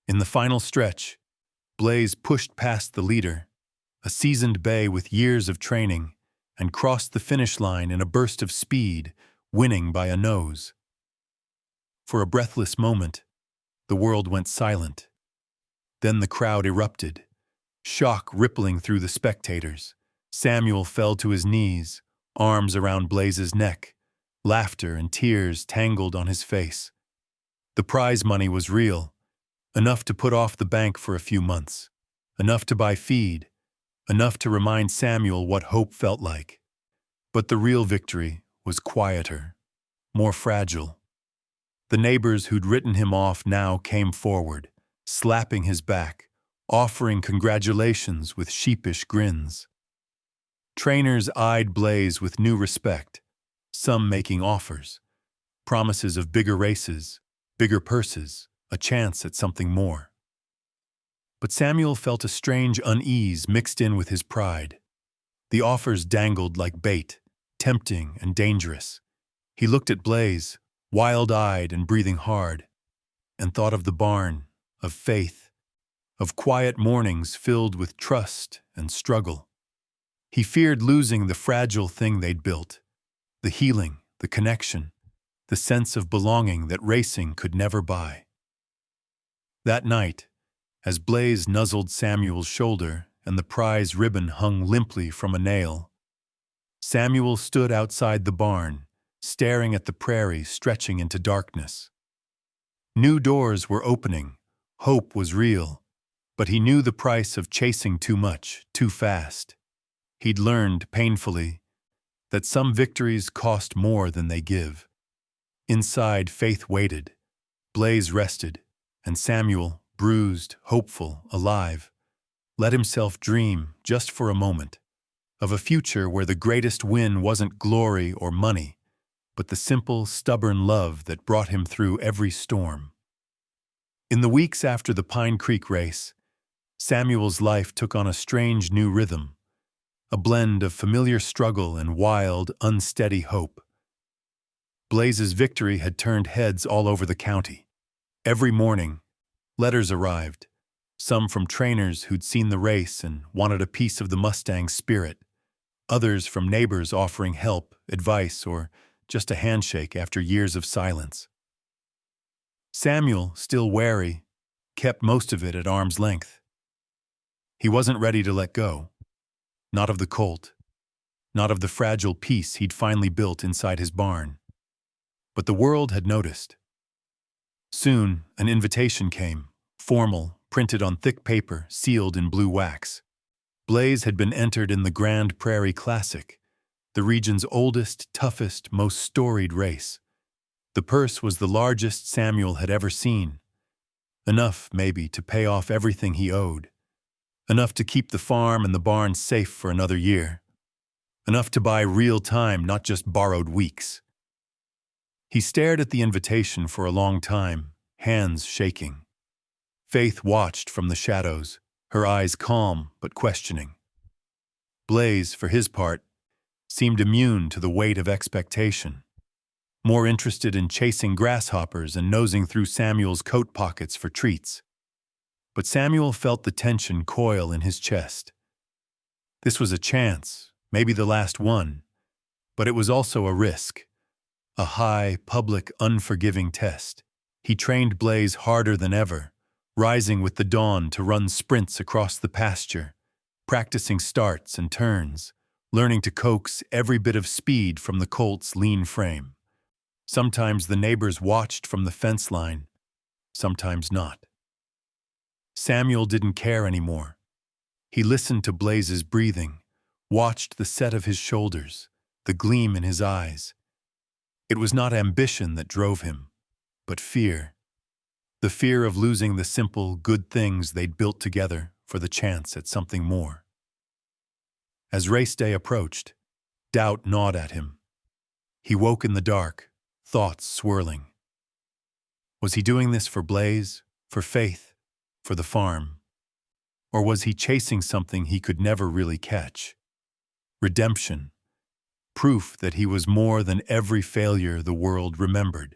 A: In the final stretch, Blaze pushed past the leader, a seasoned bay with years of training, and crossed the finish line in a burst of speed, winning by a nose. For a breathless moment, the world went silent. Then the crowd erupted, shock rippling through the spectators. Samuel fell to his knees, arms around Blaze's neck, laughter and tears tangled on his face. The prize money was real, enough to put off the bank for a few months, enough to buy feed, enough to remind Samuel what hope felt like. But the real victory was quieter, more fragile. The neighbors who'd written him off now came forward, slapping his back, offering congratulations with sheepish grins. Trainers eyed Blaze with new respect, some making offers, promises of bigger races, bigger purses, a chance at something more. But Samuel felt a strange unease mixed in with his pride. The offers dangled like bait, tempting and dangerous. He looked at Blaze, wild-eyed and breathing hard, and thought of the barn, of faith, of quiet mornings filled with trust and struggle. He feared losing the fragile thing they'd built, the healing, the connection, the sense of belonging that racing could never buy. That night, as Blaze nuzzled Samuel's shoulder and the prize ribbon hung limply from a nail, Samuel stood outside the barn, staring at the prairie stretching into darkness. New doors were opening, hope was real, but he knew the price of chasing too much, too fast. He'd learned, painfully, that some victories cost more than they give. Inside, Faith waited, Blaze rested, and Samuel, bruised, hopeful, alive, let himself dream, just for a moment, of a future where the greatest win wasn't glory or money, but the simple, stubborn love that brought him through every storm. In the weeks after the Pine Creek race, Samuel's life took on a strange new rhythm, a blend of familiar struggle and wild, unsteady hope. Blaze's victory had turned heads all over the county. Every morning, letters arrived, some from trainers who'd seen the race and wanted a piece of the Mustang's spirit, others from neighbors offering help, advice, or just a handshake after years of silence. Samuel, still wary, kept most of it at arm's length. He wasn't ready to let go, not of the colt, not of the fragile peace he'd finally built inside his barn. But the world had noticed. Soon, an invitation came, formal, printed on thick paper, sealed in blue wax. Blaze had been entered in the Grand Prairie Classic, the region's oldest, toughest, most storied race. The purse was the largest Samuel had ever seen. Enough, maybe, to pay off everything he owed. Enough to keep the farm and the barn safe for another year. Enough to buy real time, not just borrowed weeks. He stared at the invitation for a long time, hands shaking. Faith watched from the shadows, her eyes calm but questioning. Blaze, for his part, seemed immune to the weight of expectation, more interested in chasing grasshoppers and nosing through Samuel's coat pockets for treats. But Samuel felt the tension coil in his chest. This was a chance, maybe the last one, but it was also a risk. A high, public, unforgiving test. He trained Blaze harder than ever, rising with the dawn to run sprints across the pasture, practicing starts and turns, learning to coax every bit of speed from the colt's lean frame. Sometimes the neighbors watched from the fence line, sometimes not. Samuel didn't care anymore. He listened to Blaze's breathing, watched the set of his shoulders, the gleam in his eyes. It was not ambition that drove him, but fear. The fear of losing the simple, good things they'd built together for the chance at something more. As race day approached, doubt gnawed at him. He woke in the dark, thoughts swirling. Was he doing this for Blaze, for Faith, for the farm? Or was he chasing something he could never really catch? Redemption. Proof that he was more than every failure the world remembered.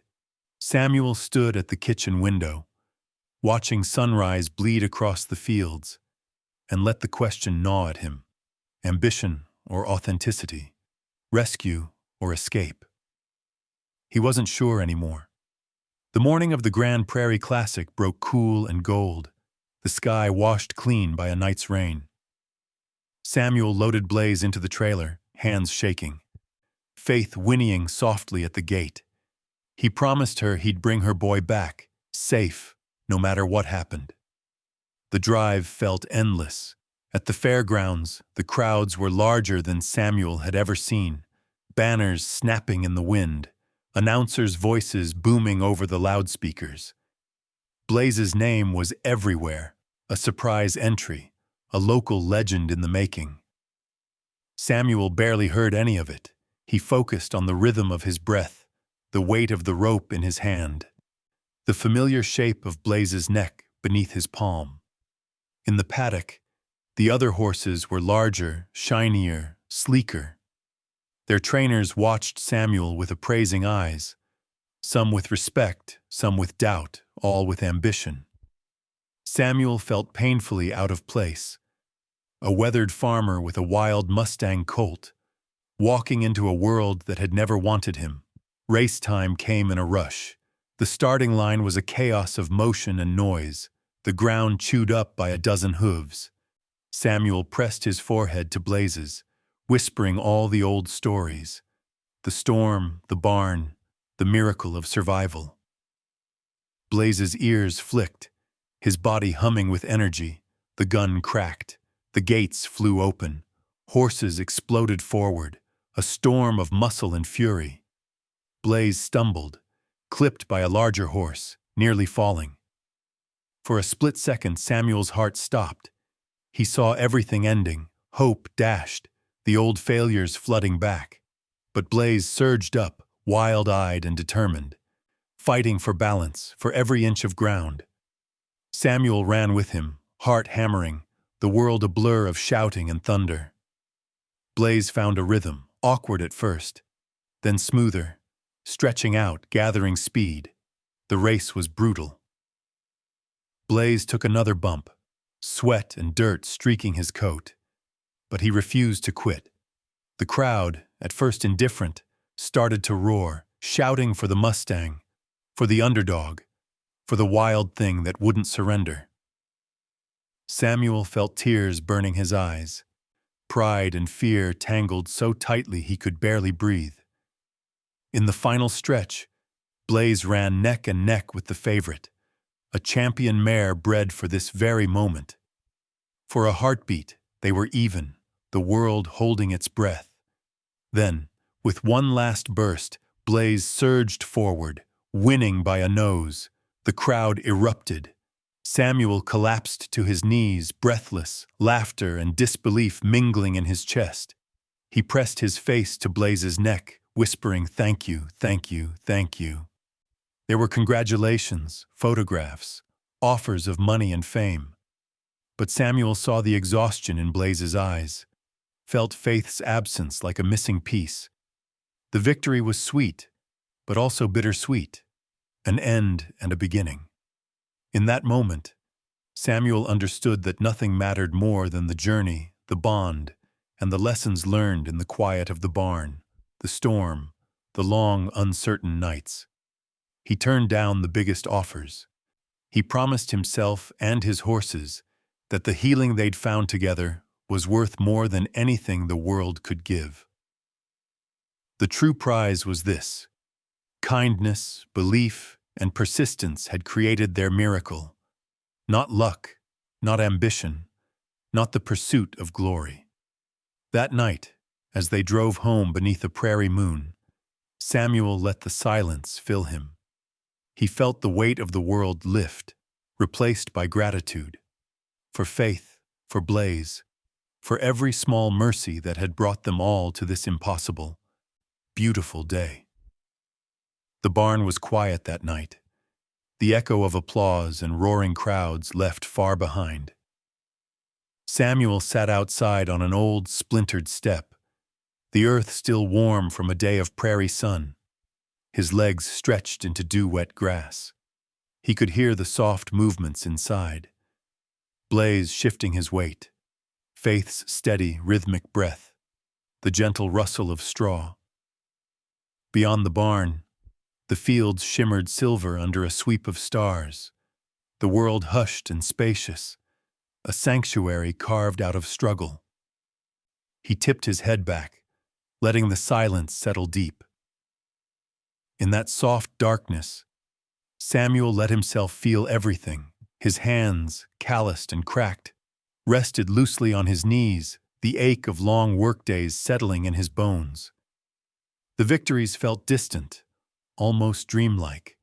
A: Samuel stood at the kitchen window, watching sunrise bleed across the fields, and let the question gnaw at him. Ambition or authenticity? Rescue or escape? He wasn't sure anymore. The morning of the Grand Prairie Classic broke cool and gold, the sky washed clean by a night's rain. Samuel loaded Blaze into the trailer, hands shaking. Faith whinnying softly at the gate. He promised her he'd bring her boy back, safe, no matter what happened. The drive felt endless. At the fairgrounds, the crowds were larger than Samuel had ever seen, banners snapping in the wind, announcers' voices booming over the loudspeakers. Blaze's name was everywhere, a surprise entry, a local legend in the making. Samuel barely heard any of it. He focused on the rhythm of his breath, the weight of the rope in his hand, the familiar shape of Blaze's neck beneath his palm. In the paddock, the other horses were larger, shinier, sleeker. Their trainers watched Samuel with appraising eyes, some with respect, some with doubt, all with ambition. Samuel felt painfully out of place, a weathered farmer with a wild Mustang colt, walking into a world that had never wanted him. Race time came in a rush. The starting line was a chaos of motion and noise, the ground chewed up by a dozen hooves. Samuel pressed his forehead to Blaze's, whispering all the old stories. The storm, the barn, the miracle of survival. Blaze's ears flicked, his body humming with energy. The gun cracked. The gates flew open. Horses exploded forward, a storm of muscle and fury. Blaze stumbled, clipped by a larger horse, nearly falling. For a split second, Samuel's heart stopped. He saw everything ending, hope dashed, the old failures flooding back. But Blaze surged up, wild-eyed and determined, fighting for balance, for every inch of ground. Samuel ran with him, heart hammering, the world a blur of shouting and thunder. Blaze found a rhythm, awkward at first, then smoother, stretching out, gathering speed. The race was brutal. Blaze took another bump, sweat and dirt streaking his coat. But he refused to quit. The crowd, at first indifferent, started to roar, shouting for the Mustang, for the underdog, for the wild thing that wouldn't surrender. Samuel felt tears burning his eyes. Pride and fear tangled so tightly he could barely breathe. In the final stretch, Blaze ran neck and neck with the favorite, a champion mare bred for this very moment. For a heartbeat, they were even, the world holding its breath. Then, with one last burst, Blaze surged forward, winning by a nose. The crowd erupted. Samuel collapsed to his knees, breathless, laughter and disbelief mingling in his chest. He pressed his face to Blaze's neck, whispering, "Thank you, thank you, thank you." There were congratulations, photographs, offers of money and fame. But Samuel saw the exhaustion in Blaze's eyes, felt Faith's absence like a missing piece. The victory was sweet, but also bittersweet, an end and a beginning. In that moment, Samuel understood that nothing mattered more than the journey, the bond, and the lessons learned in the quiet of the barn, the storm, the long, uncertain nights. He turned down the biggest offers. He promised himself and his horses that the healing they'd found together was worth more than anything the world could give. The true prize was this: kindness, belief, and persistence had created their miracle. Not luck, not ambition, not the pursuit of glory. That night, as they drove home beneath a prairie moon, Samuel let the silence fill him. He felt the weight of the world lift, replaced by gratitude. For Faith, for Blaze, for every small mercy that had brought them all to this impossible, beautiful day. The barn was quiet that night. The echo of applause and roaring crowds left far behind. Samuel sat outside on an old, splintered step, the earth still warm from a day of prairie sun, his legs stretched into dew-wet grass. He could hear the soft movements inside. Blaze shifting his weight, Faith's steady, rhythmic breath, the gentle rustle of straw. Beyond the barn, the fields shimmered silver under a sweep of stars, the world hushed and spacious, a sanctuary carved out of struggle. He tipped his head back, letting the silence settle deep. In that soft darkness, Samuel let himself feel everything. His hands, calloused and cracked, rested loosely on his knees, the ache of long workdays settling in his bones. The victories felt distant, almost dreamlike.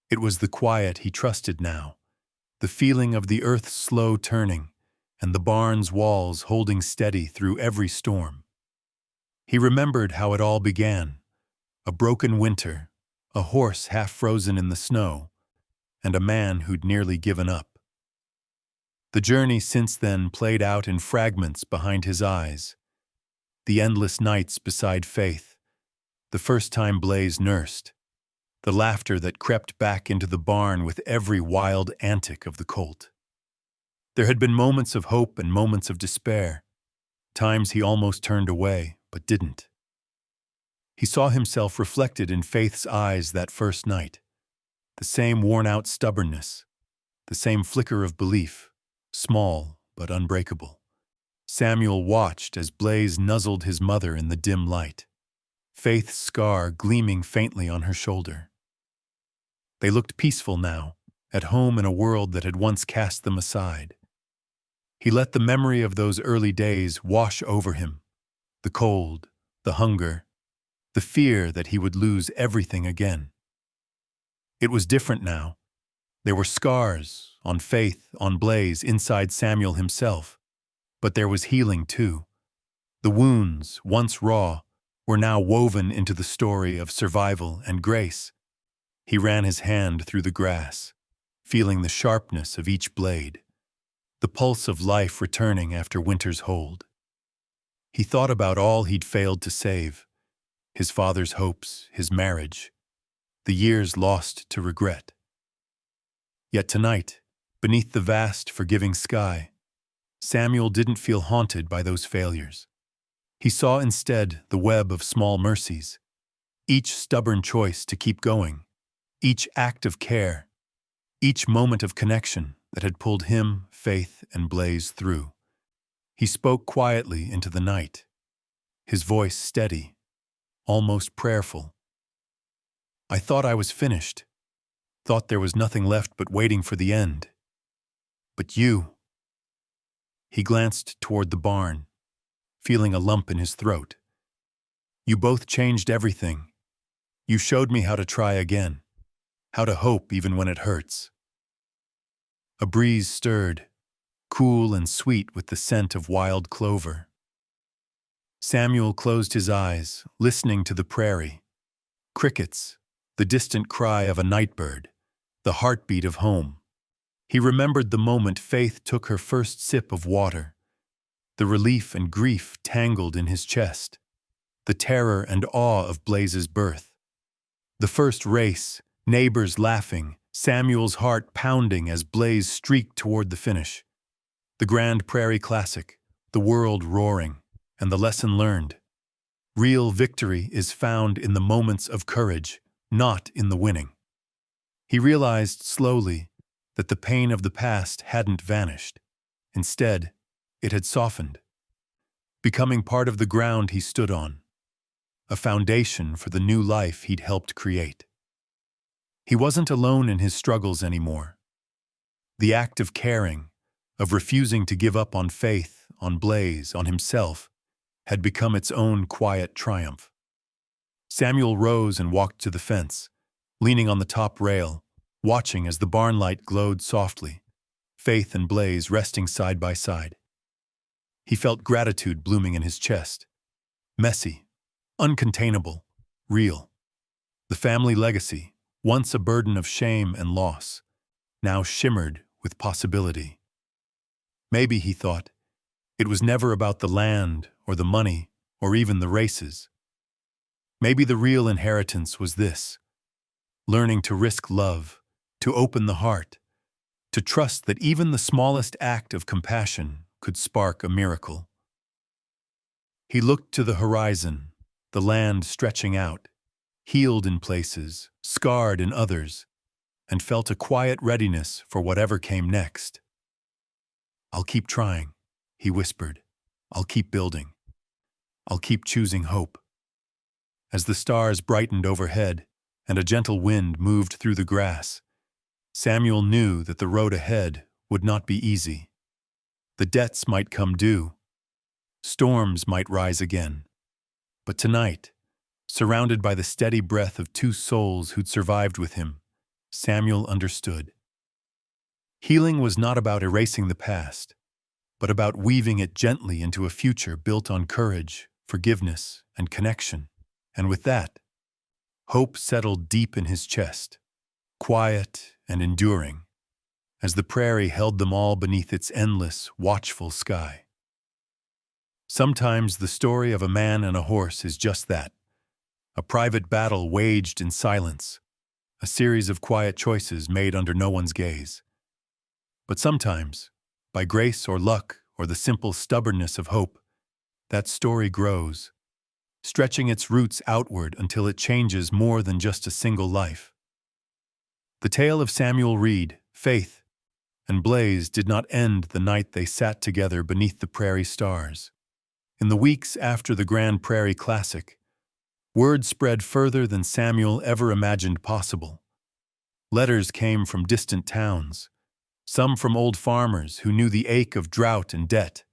A: It was the quiet he trusted now, the feeling of the earth's slow turning, and the barn's walls holding steady through every storm. He remembered how it all began: a broken winter, a horse half frozen in the snow, and a man who'd nearly given up. The journey since then played out in fragments behind his eyes. The endless nights beside Faith, the first time Blaze nursed, the laughter that crept back into the barn with every wild antic of the colt. There had been moments of hope and moments of despair, times he almost turned away, but didn't. He saw himself reflected in Faith's eyes that first night, the same worn-out stubbornness, the same flicker of belief, small but unbreakable. Samuel watched as Blaze nuzzled his mother in the dim light, Faith's scar gleaming faintly on her shoulder. They looked peaceful now, at home in a world that had once cast them aside. He let the memory of those early days wash over him, the cold, the hunger, the fear that he would lose everything again. It was different now. There were scars on Faith, on Blaze, inside Samuel himself. But there was healing too. The wounds, once raw, were now woven into the story of survival and grace. He ran his hand through the grass, feeling the sharpness of each blade, the pulse of life returning after winter's hold. He thought about all he'd failed to save, his father's hopes, his marriage, the years lost to regret. Yet tonight, beneath the vast, forgiving sky, Samuel didn't feel haunted by those failures. He saw instead the web of small mercies, each stubborn choice to keep going, each act of care, each moment of connection that had pulled him, Faith, and Blaze through. He spoke quietly into the night, his voice steady, almost prayerful. I thought I was finished, thought there was nothing left but waiting for the end. But you—" He glanced toward the barn, feeling a lump in his throat. "You both changed everything. You showed me how to try again, how to hope even when it hurts." A breeze stirred, cool and sweet with the scent of wild clover. Samuel closed his eyes, listening to the prairie. Crickets, the distant cry of a nightbird, the heartbeat of home. He remembered the moment Faith took her first sip of water, the relief and grief tangled in his chest, the terror and awe of Blaze's birth. The first race, neighbors laughing, Samuel's heart pounding as Blaze streaked toward the finish. The Grand Prairie Classic, the world roaring, and the lesson learned. Real victory is found in the moments of courage, not in the winning. He realized slowly that the pain of the past hadn't vanished. Instead, it had softened, becoming part of the ground he stood on, a foundation for the new life he'd helped create. He wasn't alone in his struggles anymore. The act of caring, of refusing to give up on Faith, on Blaze, on himself, had become its own quiet triumph. Samuel rose and walked to the fence, leaning on the top rail, watching as the barn light glowed softly, Faith and Blaze resting side by side. He felt gratitude blooming in his chest. Messy, uncontainable, real. The family legacy, once a burden of shame and loss, now shimmered with possibility. Maybe, he thought, it was never about the land or the money or even the races. Maybe the real inheritance was this: learning to risk love, to open the heart, to trust that even the smallest act of compassion could spark a miracle. He looked to the horizon, the land stretching out, healed in places, scarred in others, and felt a quiet readiness for whatever came next. "I'll keep trying," he whispered. "I'll keep building. I'll keep choosing hope." As the stars brightened overhead and a gentle wind moved through the grass, Samuel knew that the road ahead would not be easy. The debts might come due. Storms might rise again. But tonight, surrounded by the steady breath of two souls who'd survived with him, Samuel understood. Healing was not about erasing the past, but about weaving it gently into a future built on courage, forgiveness, and connection. And with that, hope settled deep in his chest, quiet and enduring, as the prairie held them all beneath its endless, watchful sky. Sometimes the story of a man and a horse is just that, a private battle waged in silence, a series of quiet choices made under no one's gaze. But sometimes, by grace or luck or the simple stubbornness of hope, that story grows, stretching its roots outward until it changes more than just a single life. The tale of Samuel Reed, Faith, and Blaze did not end the night they sat together beneath the prairie stars. In the weeks after the Grand Prairie Classic, word spread further than Samuel ever imagined possible. Letters came from distant towns, some from old farmers who knew the ache of drought and debt,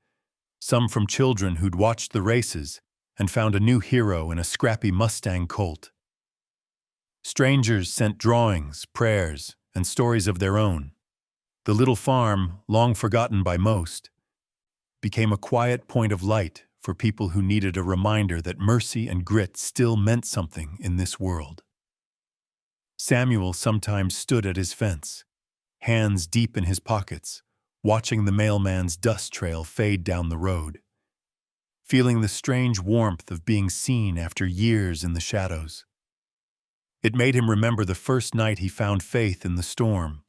A: some from children who'd watched the races and found a new hero in a scrappy Mustang colt. Strangers sent drawings, prayers, and stories of their own. The little farm, long forgotten by most, became a quiet point of light for people who needed a reminder that mercy and grit still meant something in this world. Samuel sometimes stood at his fence, hands deep in his pockets, watching the mailman's dust trail fade down the road, feeling the strange warmth of being seen after years in the shadows. It made him remember the first night he found Faith in the storm,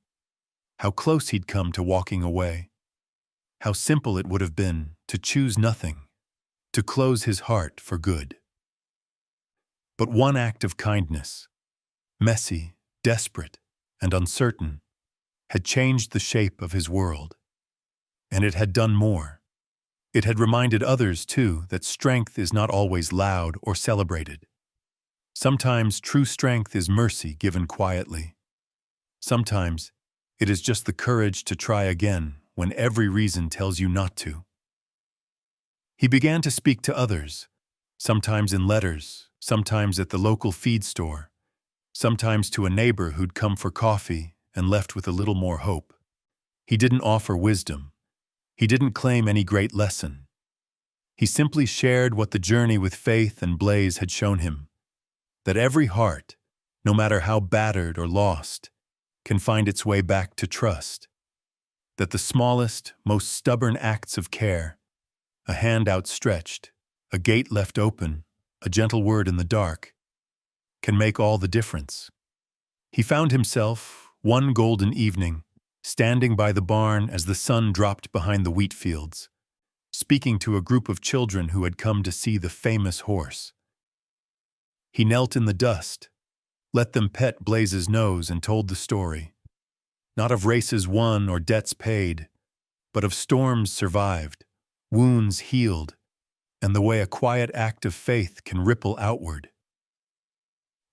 A: how close he'd come to walking away, how simple it would have been to choose nothing, to close his heart for good. But one act of kindness, messy, desperate, and uncertain, had changed the shape of his world. And it had done more. It had reminded others, too, that strength is not always loud or celebrated. Sometimes true strength is mercy given quietly. Sometimes it is just the courage to try again when every reason tells you not to. He began to speak to others, sometimes in letters, sometimes at the local feed store, sometimes to a neighbor who'd come for coffee and left with a little more hope. He didn't offer wisdom. He didn't claim any great lesson. He simply shared what the journey with Faith and Blaze had shown him, that every heart, no matter how battered or lost, can find its way back to trust, that the smallest, most stubborn acts of care, a hand outstretched, a gate left open, a gentle word in the dark, can make all the difference. He found himself, one golden evening, standing by the barn as the sun dropped behind the wheat fields, speaking to a group of children who had come to see the famous horse. He knelt in the dust, let them pet Blaze's nose, and told the story, not of races won or debts paid, but of storms survived, wounds healed, and the way a quiet act of faith can ripple outward.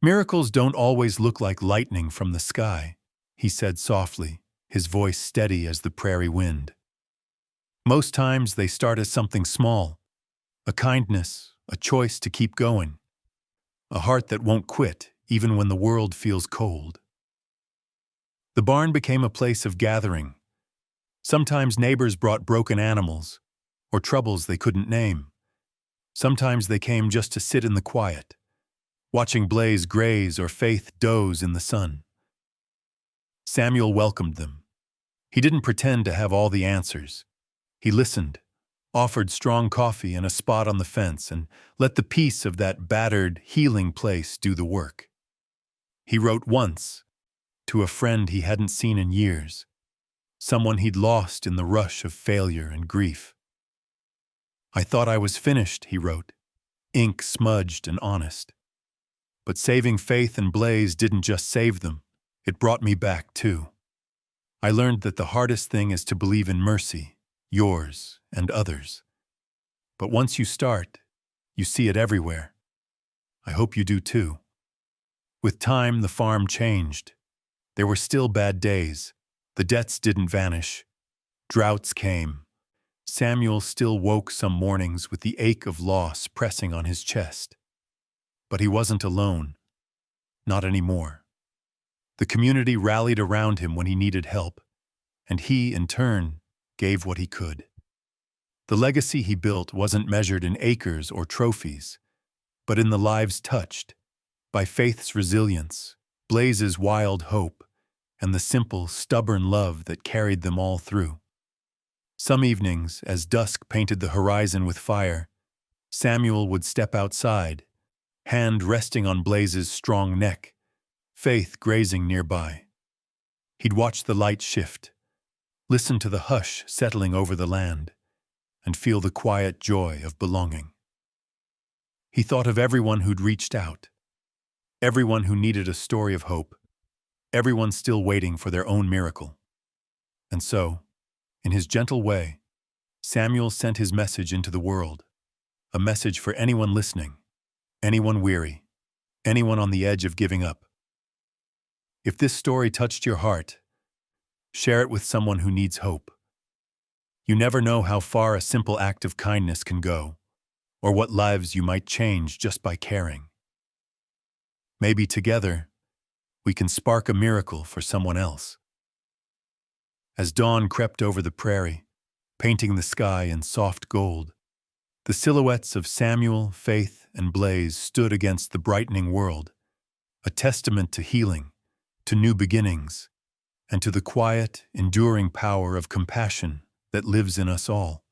A: Miracles don't always look like lightning from the sky, he said softly, his voice steady as the prairie wind. Most times they start as something small, a kindness, a choice to keep going, a heart that won't quit even when the world feels cold. The barn became a place of gathering. Sometimes neighbors brought broken animals or troubles they couldn't name. Sometimes they came just to sit in the quiet, watching Blaze graze or Faith doze in the sun. Samuel welcomed them. He didn't pretend to have all the answers. He listened, offered strong coffee and a spot on the fence, and let the peace of that battered, healing place do the work. He wrote once, to a friend he hadn't seen in years, someone he'd lost in the rush of failure and grief. I thought I was finished, he wrote, ink smudged and honest. But saving Faith and Blaze didn't just save them, it brought me back too. I learned that the hardest thing is to believe in mercy, yours and others. But once you start, you see it everywhere. I hope you do too. With time, the farm changed. There were still bad days. The debts didn't vanish. Droughts came. Samuel still woke some mornings with the ache of loss pressing on his chest. But he wasn't alone. Not anymore. The community rallied around him when he needed help, and he, in turn, gave what he could. The legacy he built wasn't measured in acres or trophies, but in the lives touched, by Faith's resilience, Blaze's wild hope, and the simple, stubborn love that carried them all through. Some evenings, as dusk painted the horizon with fire, Samuel would step outside, hand resting on Blaze's strong neck, Faith grazing nearby. He'd watch the light shift, listen to the hush settling over the land, and feel the quiet joy of belonging. He thought of everyone who'd reached out, everyone who needed a story of hope, everyone still waiting for their own miracle. And so, in his gentle way, Samuel sent his message into the world, a message for anyone listening, anyone weary, anyone on the edge of giving up. If this story touched your heart, share it with someone who needs hope. You never know how far a simple act of kindness can go, or what lives you might change just by caring. Maybe together, we can spark a miracle for someone else. As dawn crept over the prairie, painting the sky in soft gold, the silhouettes of Samuel, Faith, and Blaze stood against the brightening world, a testament to healing, to new beginnings, and to the quiet, enduring power of compassion that lives in us all.